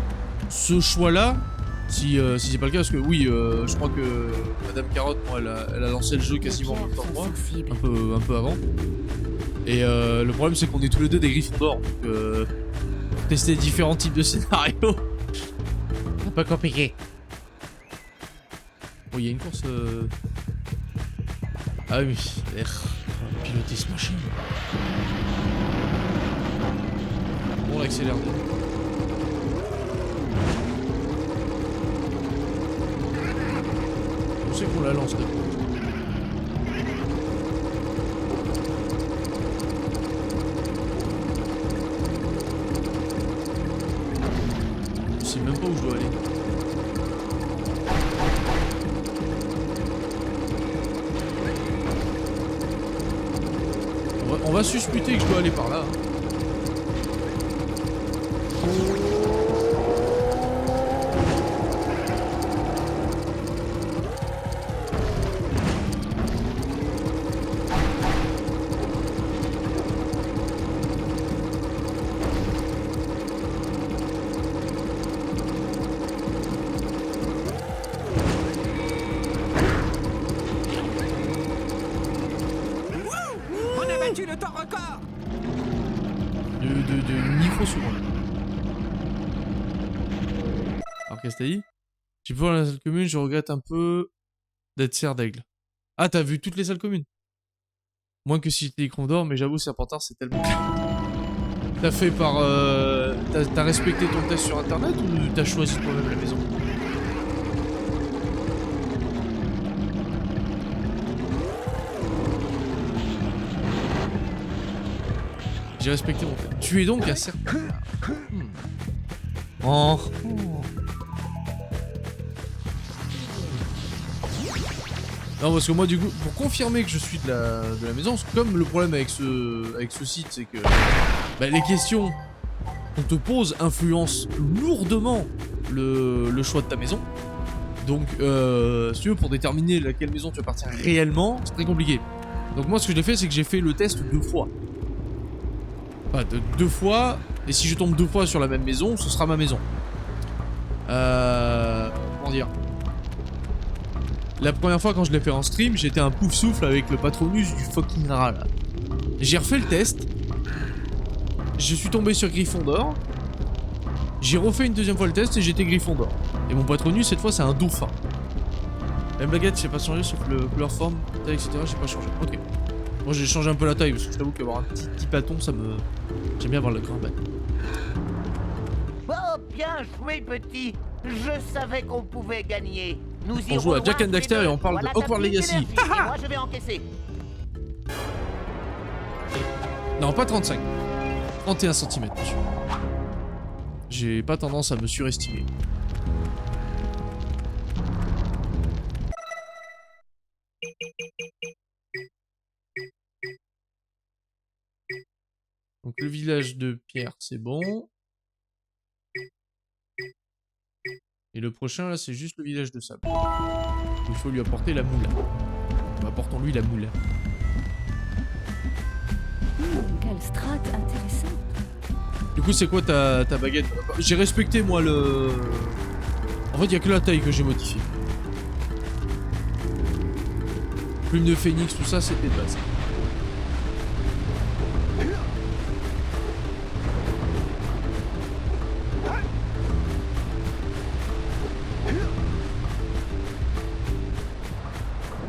ce choix-là, si c'est pas le cas, parce que oui, je crois que Madame Carotte, moi, elle a lancé le jeu quasiment en même temps que moi, un peu avant. Et le problème, c'est qu'on est tous les deux des Gryffondors, donc tester différents types de scénarios, c'est pas compliqué. Bon, il y a une course. Ah oui, piloter ce machin. Bon, on accélère. On sait qu'on la lance là. Je sais même pas où je dois aller. On va suspecter que je dois aller par là. trop souvent. Alors qu'est-ce que t'as dit? J'ai pu voir la salle commune, je regrette un peu d'être serre d'aigle. Ah, t'as vu toutes les salles communes? Moins que si j'étais écran d'or, mais j'avoue, Serpentard, c'est tellement... T'as fait par... T'as respecté ton test sur internet ou t'as choisi toi-même la maison? J'ai respecté mon test. Tu es donc un Serpentard. Oh. Non, parce que moi, du coup, pour confirmer que je suis de la maison, comme le problème avec ce site, c'est que bah, les questions qu'on te pose influencent lourdement le choix de ta maison. Donc, si tu veux, pour déterminer laquelle maison tu vas partir réellement, c'est très compliqué. Donc moi, ce que j'ai fait, c'est que j'ai fait le test 2 fois. Enfin, 2 fois, et si je tombe 2 fois sur la même maison, ce sera ma maison. Comment dire? La première fois quand je l'ai fait en stream, j'étais un pouf souffle avec le patronus du fucking rat là. J'ai refait le test. Je suis tombé sur Gryffondor. J'ai refait une deuxième fois le test et j'étais Gryffondor. Et mon patronus cette fois c'est un dauphin. Même baguette, j'ai pas changé sauf le couleur, forme, taille, etc. J'ai pas changé. Ok. Moi j'ai changé un peu la taille parce que je t'avoue qu'avoir un petit bâton ça me... J'aime bien avoir le grand bâton. Oh, bien joué, petit. Je savais qu'on pouvait gagner. Nous On joue à Jak and Daxter et on parle de Hogwarts Legacy. Et moi, je vais encaisser. Non, pas 35. 31 cm. J'ai pas tendance à me surestimer. Donc le village de Pierre, c'est bon. Et le prochain, là, c'est juste le village de sable. Il faut lui apporter la moule. Apportons-lui la moule. Quelle strate intéressante. Du coup, c'est quoi ta baguette? J'ai respecté, moi, le... En fait, il n'y a que la taille que j'ai modifiée. Plume de phénix, tout ça, c'était de base.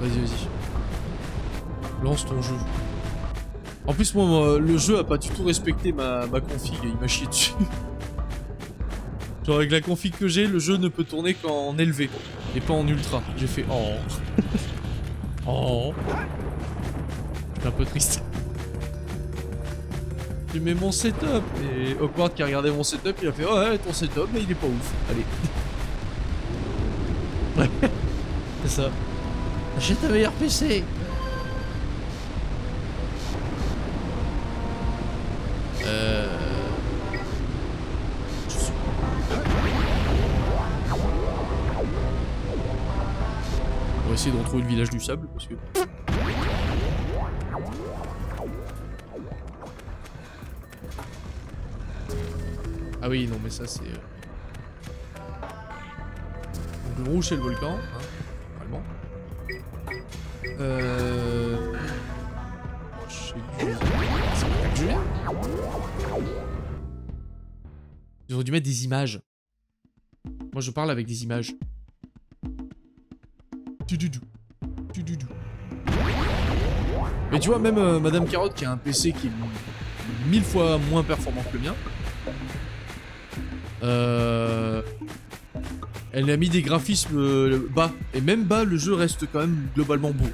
Vas-y, vas-y. Lance ton jeu. En plus, moi, le jeu a pas du tout respecté ma config, il m'a chié dessus. Genre, avec la config que j'ai, le jeu ne peut tourner qu'en élevé, et pas en ultra. J'ai fait oh. Oh. Je suis un peu triste. Tu mets mon setup, et Hogwarts qui a regardé mon setup, il a fait oh ouais, ton setup, mais il est pas ouf. Allez. Ouais, c'est ça. Achète un meilleur PC. On va essayer de retrouver le village du sable parce que... Ah oui, non mais ça c'est... Donc le rouge c'est le volcan, hein, normalement. Ils ont dû mettre des images. Moi je parle avec des images. Mais tu vois, même Madame Carotte qui a un PC qui est 1000 fois moins performant que le mien. Elle a mis des graphismes bas. Et même bas, le jeu reste quand même globalement beau.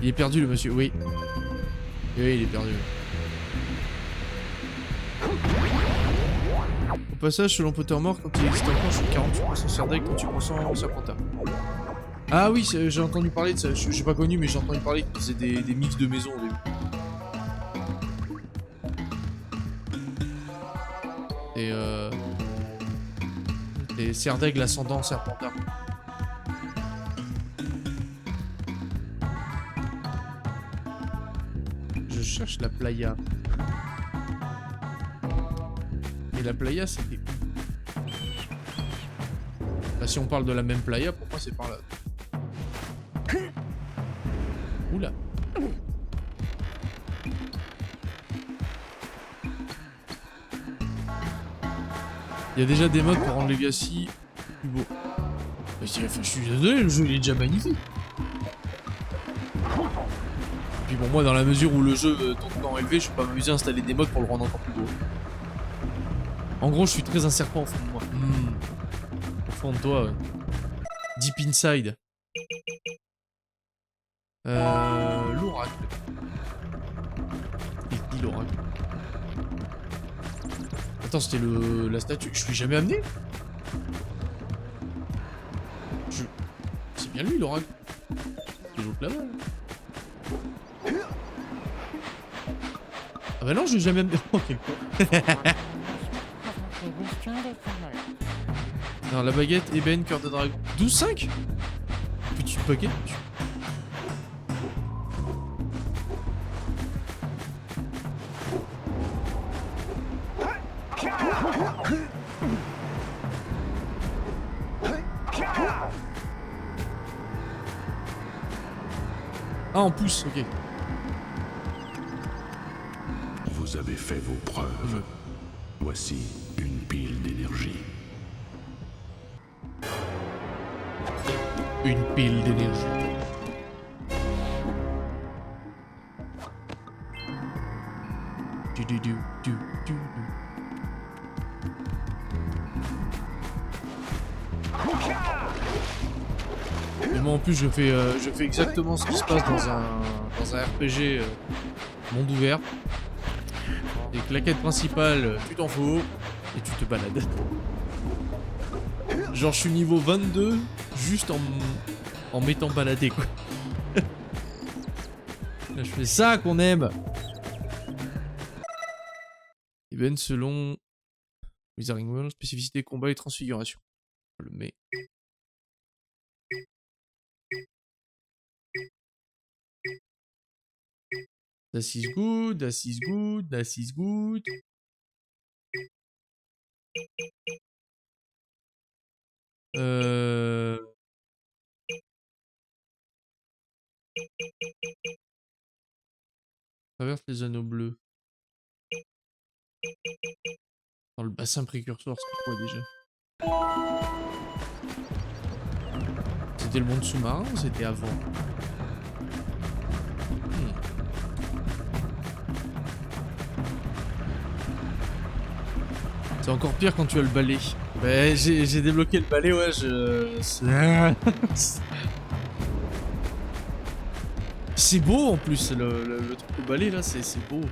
Il est perdu le monsieur, oui. Oui, il est perdu. Au passage, selon Pottermore, quand il existe encore, je suis 48% Serdeg, 38% Serpentard. Ah oui, j'ai entendu parler de ça. J'ai pas connu, mais j'ai entendu parler qu'ils faisaient des mix de maisons au début. Et Serdeg, l'ascendant Serpentard. Je cherche la playa. Mais la playa, c'était où? Bah, si on parle de la même playa, pour moi, c'est par là. Oula. Il y a déjà des modes pour rendre Legacy plus beau. Mais je suis désolé, le jeu il est déjà magnifique. Et puis bon, moi, dans la mesure où le jeu tourne temps élevé, je peux pas m'amuser à installer des modes pour le rendre encore plus beau. En gros, je suis très un serpent au fond de moi. Au fond de toi, ouais. Deep inside. L'oracle. Il dit l'oracle. Attends, c'était la statue. Je suis jamais amené. C'est bien lui l'oracle. C'est l'autre là-bas. Ah bah non, je l'ai jamais amené. Oh, quel con. Non, la baguette, ébène, cœur de dragon. 12-5 ? Petite baguette. Ah, en pouce, ok. Vous avez fait vos preuves. Voici une pile d'énergie. Une pile d'énergie. Et moi en plus je fais exactement ce qui se passe dans un RPG monde ouvert. Donc la quête principale, tu t'en fous et tu te balades. Genre je suis niveau 22 juste en m'étant baladé quoi. Là, je fais ça qu'on aime. Event selon Wizarding World, spécificité, combat et transfiguration. Je le mets. That is good, that is good, that is good. Traverse les anneaux bleus. Dans le bassin précurseur, c'était quoi déjà? C'était le monde sous-marin ou c'était avant? C'est encore pire quand tu as le balai. Bah, j'ai débloqué le balai, ouais, c'est beau en plus, le truc au balai là, c'est beau.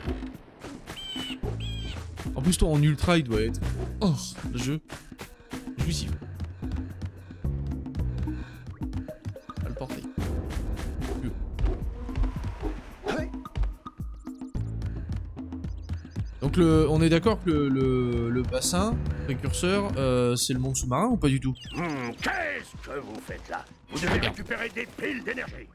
En plus, toi en ultra, il doit être. Oh, le jeu. Jouissif. À le porter. Donc on est d'accord que le bassin précurseur, c'est le monde sous-marin ou pas du tout? Qu'est-ce que vous faites là? Vous devez récupérer des piles d'énergie.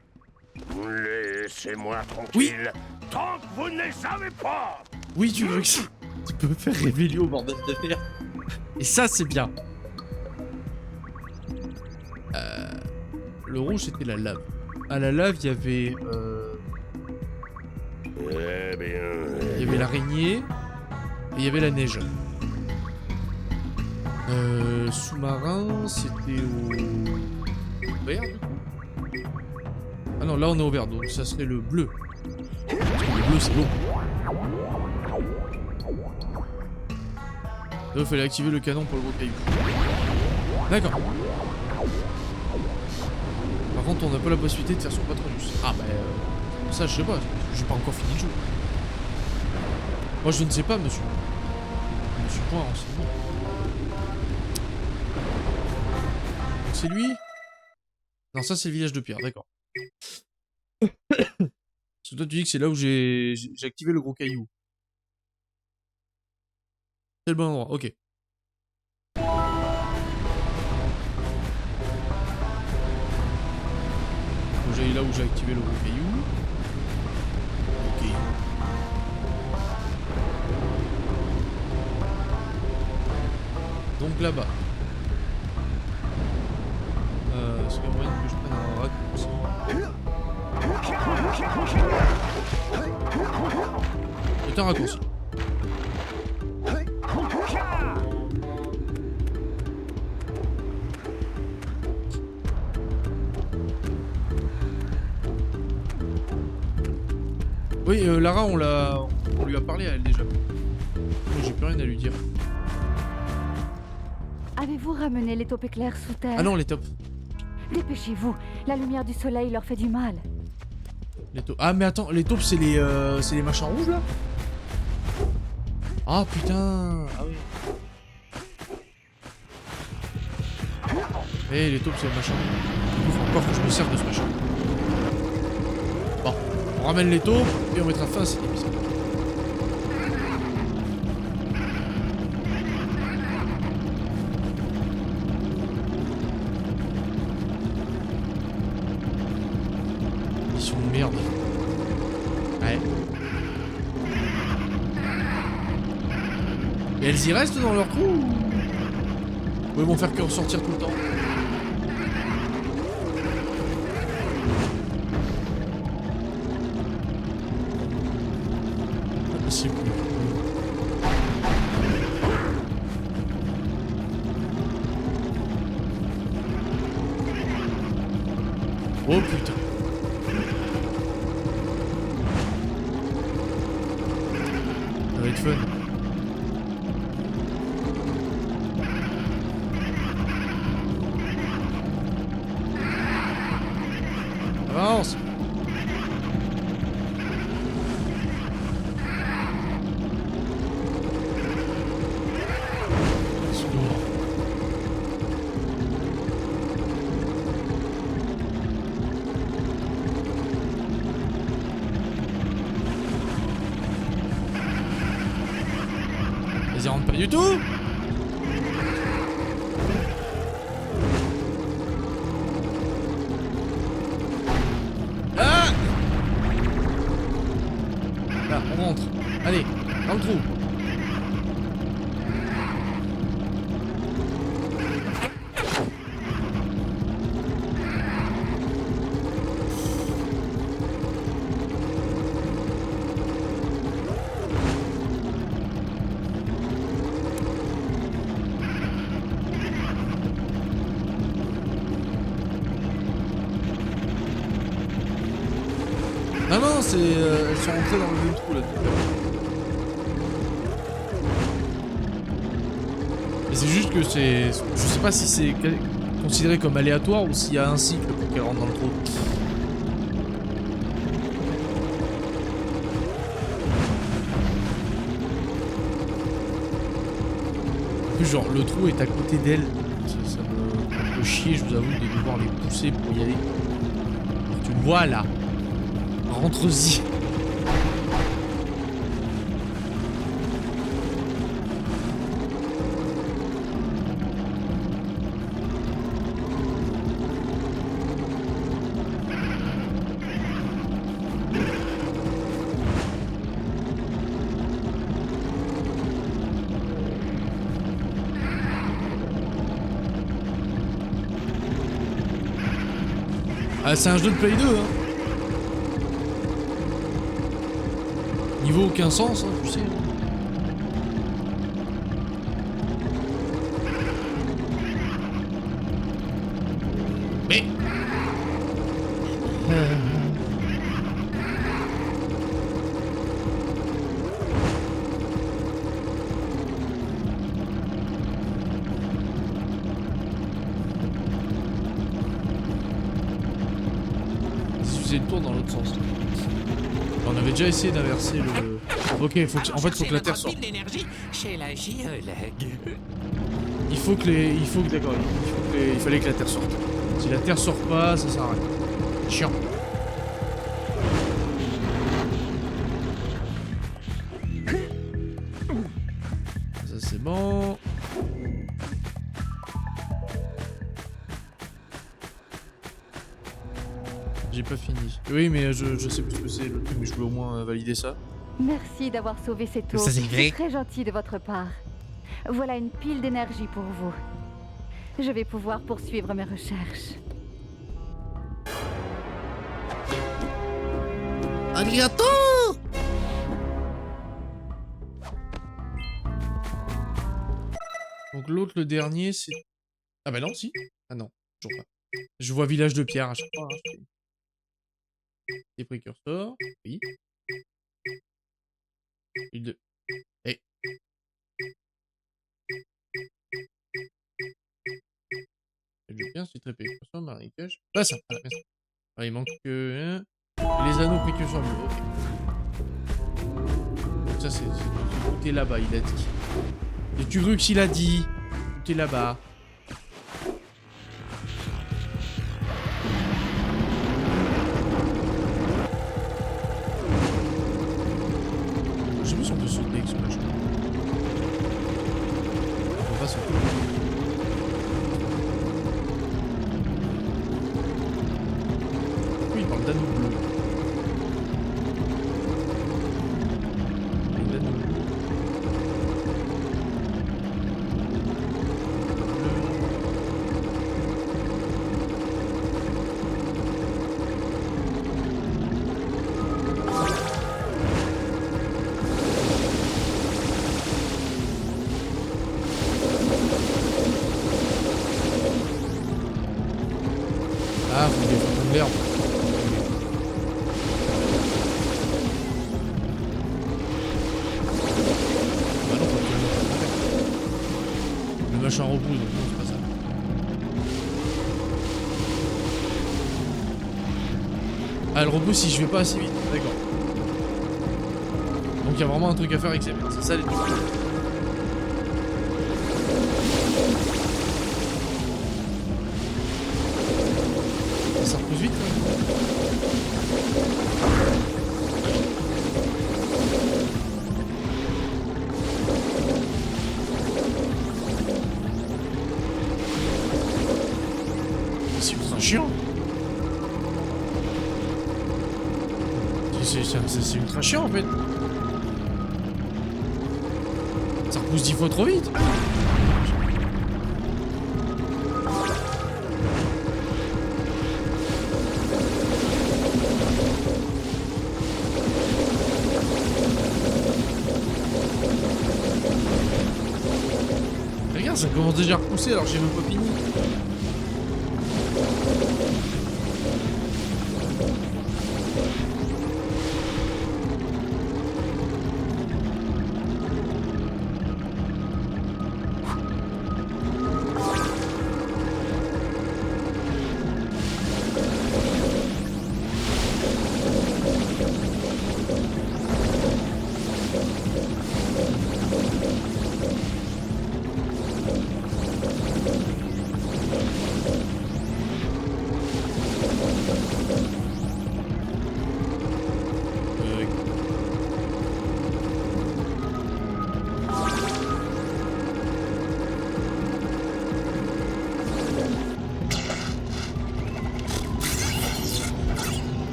Laissez-moi tranquille. Tant que vous ne les avez pas. Oui, tu veux que tu peux faire révéler au bordel de mer. Et ça, c'est bien. Le rouge, c'était la lave. À la lave, il y avait... Eh bien... Il y avait l'araignée. Et il y avait la neige. Sous-marin, c'était au... vert, du coup. Ah non, là, on est au vert, donc ça serait le bleu. Parce que le bleu, c'est beau. Là, il fallait activer le canon pour le gros caillou. D'accord. Par contre, on n'a pas la possibilité de faire son Patronus. Ah, bah... ça, je sais pas. J'ai pas encore fini le jeu. Moi, je ne sais pas, monsieur. Je me suis point renseigné. Donc, c'est lui? Non, ça, c'est le village de pierre. D'accord. Parce que toi, tu dis que c'est là où j'ai activé le gros caillou. C'est le bon endroit, ok. Faut que j'aille là où j'ai activé le gros caillou. Ok. Donc là-bas. Est-ce qu'il y a moyen que je prenne un raccourci? C'est un raccourci. Oui, Lara, on lui a parlé à elle déjà. Moi, j'ai plus rien à lui dire. Avez-vous ramené les taupes éclairs sous terre? Ah non, les taupes. Dépêchez-vous, la lumière du soleil leur fait du mal. Les taupes. Ah mais attends, les taupes c'est les machins rouges là? Ah putain. Ah oui. Eh les taupes c'est le machin. Il faut encore que je me serve de ce machin. Bon, on ramène les taupes et on mettra fin à cet épisode. Mission de merde. Ouais. Et elles y restent dans leur trou ou ils vont faire que ressortir tout le temps? Pas possible. Oh putain. Ça va être fun. Avance. C'est lourd. Vas-y, rentre pas du tout. Ah! Là, on rentre. Allez, dans le trou. Non, non, c'est. Elles sont rentrées dans le même trou là. Mais c'est juste que c'est. Je sais pas si c'est considéré comme aléatoire ou s'il y a un cycle pour qu'elles rentrent dans le trou. En plus, genre, le trou est à côté d'elle. Ça me fait chier, je vous avoue, de devoir les pousser pour y aller. Alors, tu le vois là. Rentre-y. Ah, c'est un jeu de Play 2, hein. Niveau aucun sens, hein, tu sais. Mais... Si tu faisais le tour dans l'autre sens. On avait déjà essayé d'inverser le... Ok, faut que... en fait, faut que la Terre sorte. Chez la géologue. Il faut que les... D'accord, il fallait que la Terre sorte. Si la Terre sort pas, ça sert à rien. Chiant. Ça c'est bon. J'ai pas fini. Oui, mais je sais plus ce que c'est le truc, mais je voulais au moins valider ça. Merci d'avoir sauvé ces taupes. Ça, c'est vrai. C'est très gentil de votre part. Voilà une pile d'énergie pour vous. Je vais pouvoir poursuivre mes recherches. Arigato! Donc l'autre, le dernier, c'est... Ah bah non, si. Ah non, toujours pas. Je vois village de pierre à chaque fois. Hein. Des précurseurs, oui. Eh. Bien, c'est très précurseur, marécage. Ah, ça, voilà, merci. Ah, il manque que... les anneaux précurseurs bleus, ok. Donc ça, c'est tout est là-bas, il a dit. Et tu veux qu'il a dit? Tout est là-bas. Je sais pas si on peut sauter avec ce machin. On va sauter. Oui, il parle d'anneau bleu. L'anneau bleu. Ah, faut qu'il y ait de l'herbe. Bah non, faut qu'il y ait le machin repousse, donc non, c'est pas ça. Ah, elle repousse si je vais pas assez vite, d'accord. Donc il y a vraiment un truc à faire avec ces mecs, c'est ça les trucs. Ça repousse vite, ouais. C'est ultra chiant. C'est ultra chiant en fait. Ça repousse 10 fois trop vite. Regarde, ça commence déjà à repousser alors que j'ai même pas fini.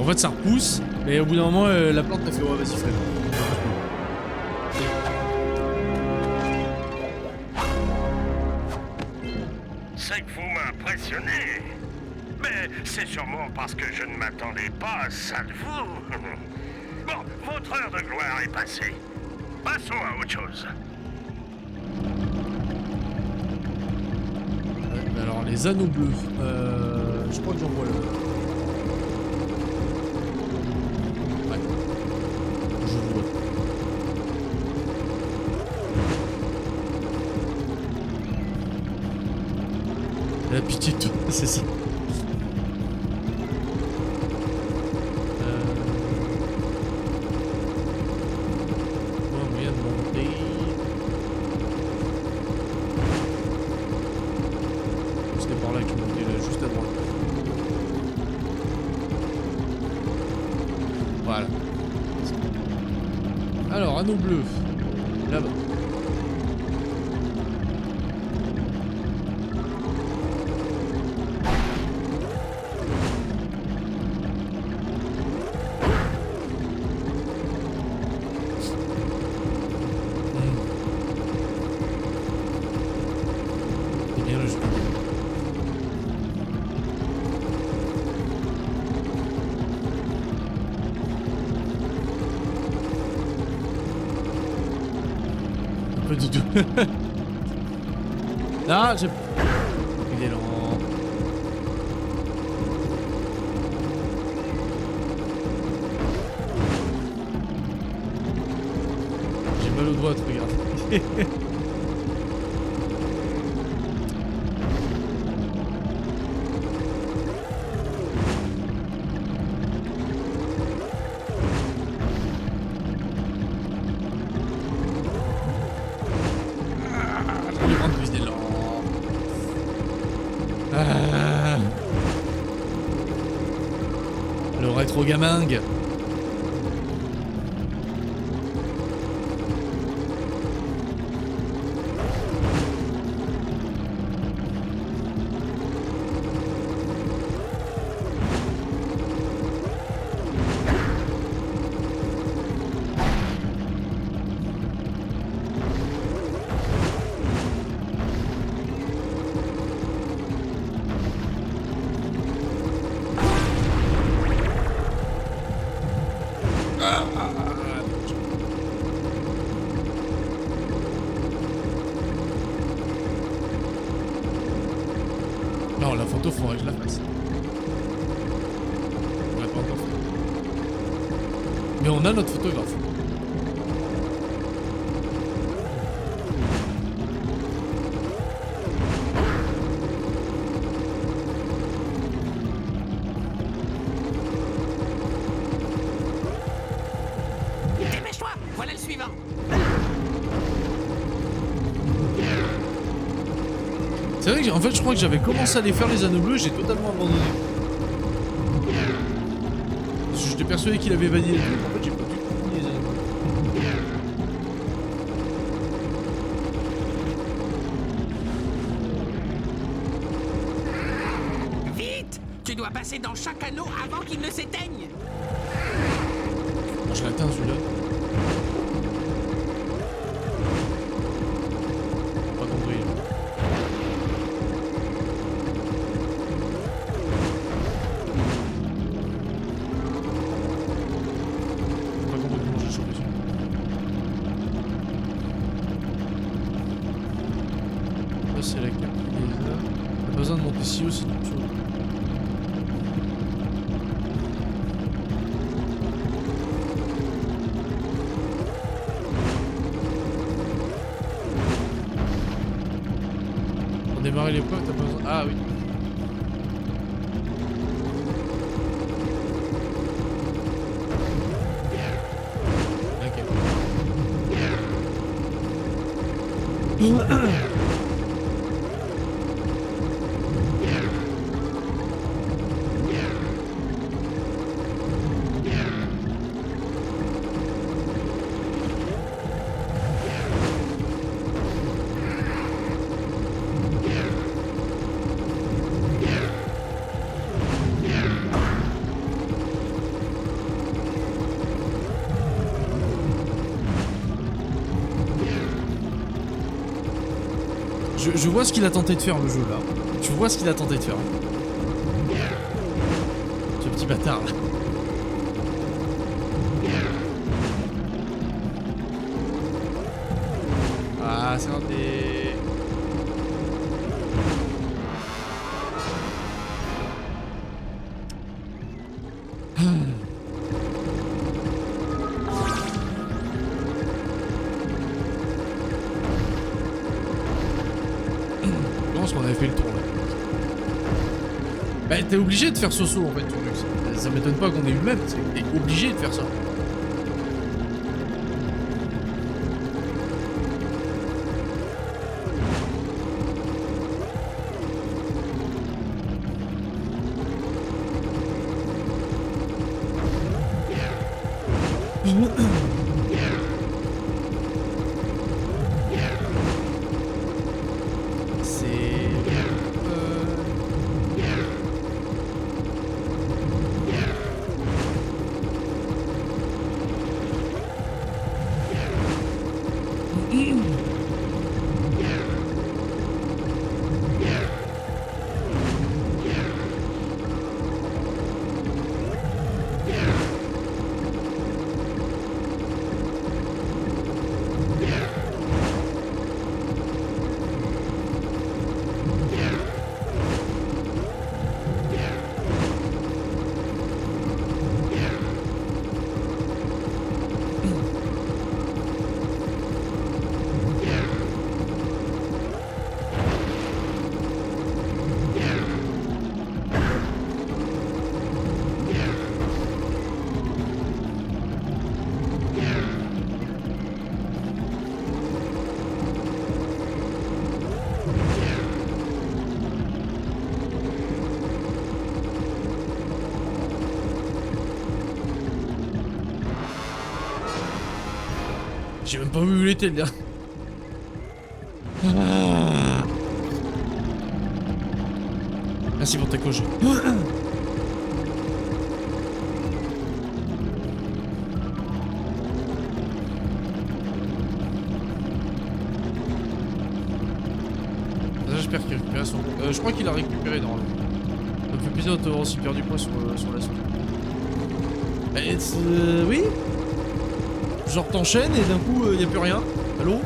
En fait, ça repousse, mais au bout d'un moment, la plante a fait ouais, vas-y, frère. C'est que vous m'impressionnez. Mais c'est sûrement parce que je ne m'attendais pas à ça de vous. Bon, votre heure de gloire est passée. Passons à autre chose. Ouais, alors, les anneaux bleus. Je crois que j'en vois là. Ouais. Je vois. La pitié de tout, c'est ça. Moyen de monter. C'était par là que je montais, là, juste à droite. Voilà. Alors, anneau bleu. Là-bas. C'est bien le jeu. Pas du tout. Non, j'ai... Il est lent. de vote, regarde. Le rétro gamingue. Non, la photo, faudrait que je la fasse. On l'a pas encore fait. Mais on a notre photographe. Dépêche-toi, voilà le suivant. C'est vrai que en fait je crois que j'avais commencé à les faire les anneaux bleus et j'ai totalement abandonné. Parce que j'étais persuadé qu'il avait validé le truc, en fait j'ai pas du tout fini les anneaux bleus. Vite! Tu dois passer dans chaque anneau avant qu'il ne s'éteigne. Bon, je l'atteins celui-là. Pas compris. C'est la carte qui est là. T'as besoin de monter si haut sinon tu vois. Pour démarrer l'épreuve, t'as pas besoin. Ah oui. Ok. Je vois ce qu'il a tenté de faire le jeu là. Tu vois ce qu'il a tenté de faire. Ce petit bâtard là. Ah, c'est raté. Qu'on avait fait le tour là. Bah t'es obligé de faire ce saut en fait, ça m'étonne pas qu'on ait eu le même, t'es obligé de faire ça. J'ai même pas vu où il était, le gars. Ah. Merci pour ta coche. J'espère qu'il récupère son... je crois qu'il a récupéré normalement. Ça me fait plaisir de t'avoir aussi perdu point sur la suite. Oui. Genre t'enchaînes et d'un coup y a plus rien. Allô?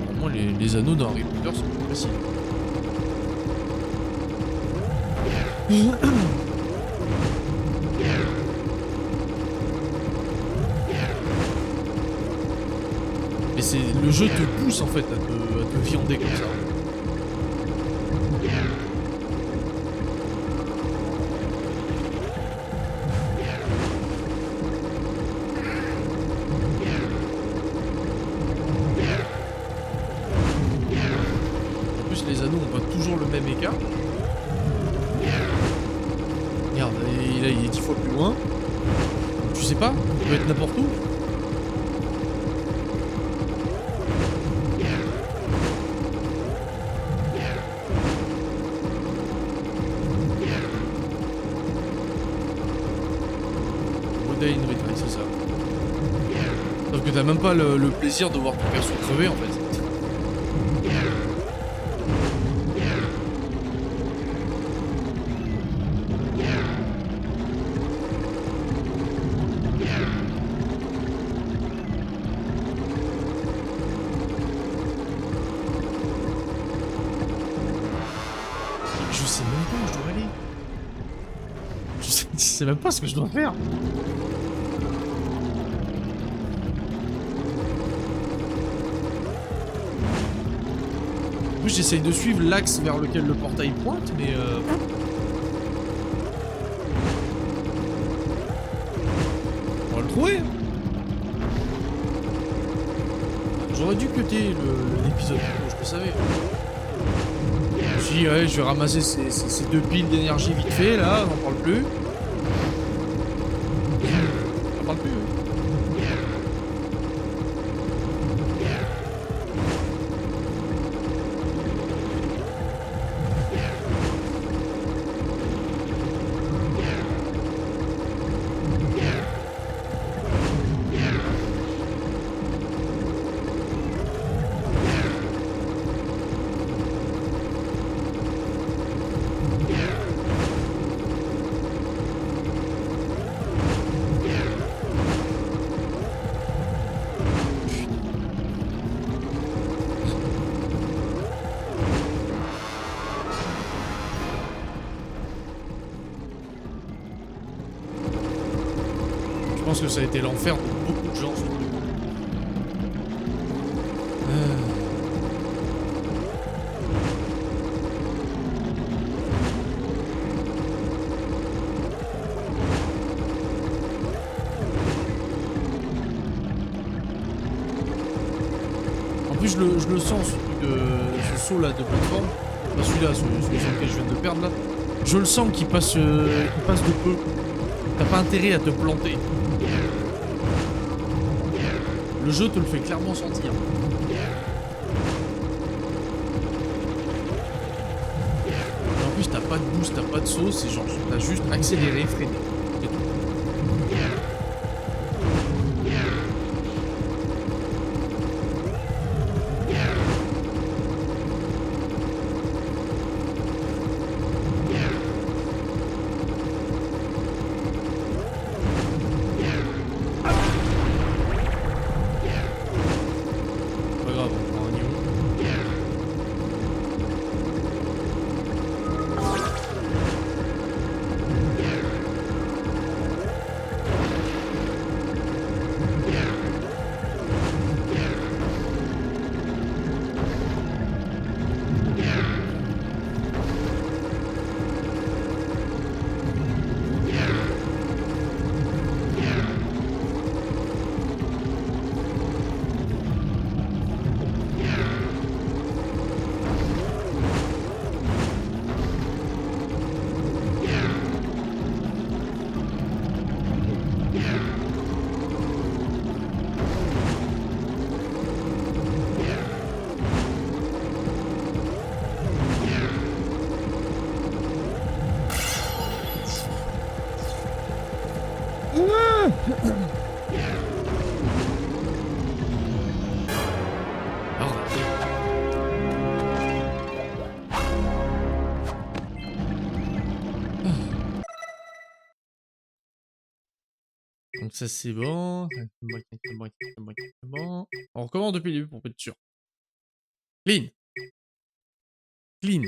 Pour moi les anneaux dans Harry Potter sont plus précis. Et c'est le jeu te pousse en fait à te viander comme ça. En plus les anneaux ont pas toujours le même écart. Regarde, là il est 10 fois plus loin. Tu sais pas, il peut être n'importe où. Une retry, c'est ça. Sauf que t'as même pas le plaisir de voir ton perso crever en fait. Je sais même pas où je dois aller. Je sais même pas ce que je dois faire. En plus j'essaye de suivre l'axe vers lequel le portail pointe, mais on va le trouver. J'aurais dû cuter l'épisode, je le savais. Si ouais, je vais ramasser ces 2 piles d'énergie vite fait là, on n'en parle plus. On en parle plus, oui. Je pense que ça a été l'enfer pour beaucoup de gens. En plus, je le sens, ce saut là de plateforme. Pas celui-là, celui sur lequel je viens de perdre là. Je le sens qu'il passe de peu. T'as pas intérêt à te planter. Le jeu te le fait clairement sentir. Et en plus t'as pas de boost, t'as pas de saut, c'est genre t'as juste accéléré, freiné. C'est tout. Alors, donc ça c'est bon. Bon. On recommence depuis le début pour être sûr. Clean. Clean.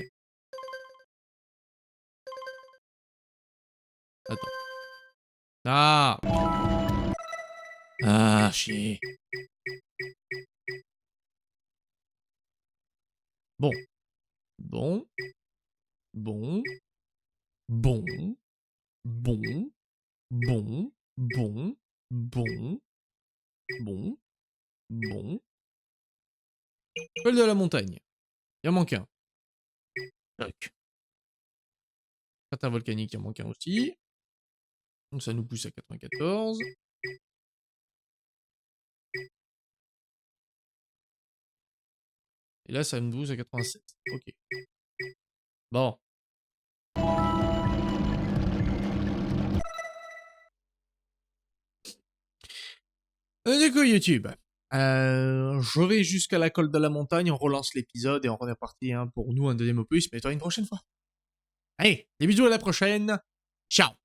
Attends. Ah. Ah, chier. Bon. Bon. Bon. Bon. Bon. Bon. Bon. Bon. Bon. Bon. Col de la montagne. Il en manque un. Tac. Cratère volcanique, il en manque un aussi. Donc ça nous pousse à 94. Et là, ça me pousse à 87. Ok. Bon. Du coup, YouTube. Je vais jusqu'à la colle de la montagne, on relance l'épisode et on est reparti pour nous un deuxième opus, mais toi une prochaine fois. Allez, des bisous à la prochaine. Ciao.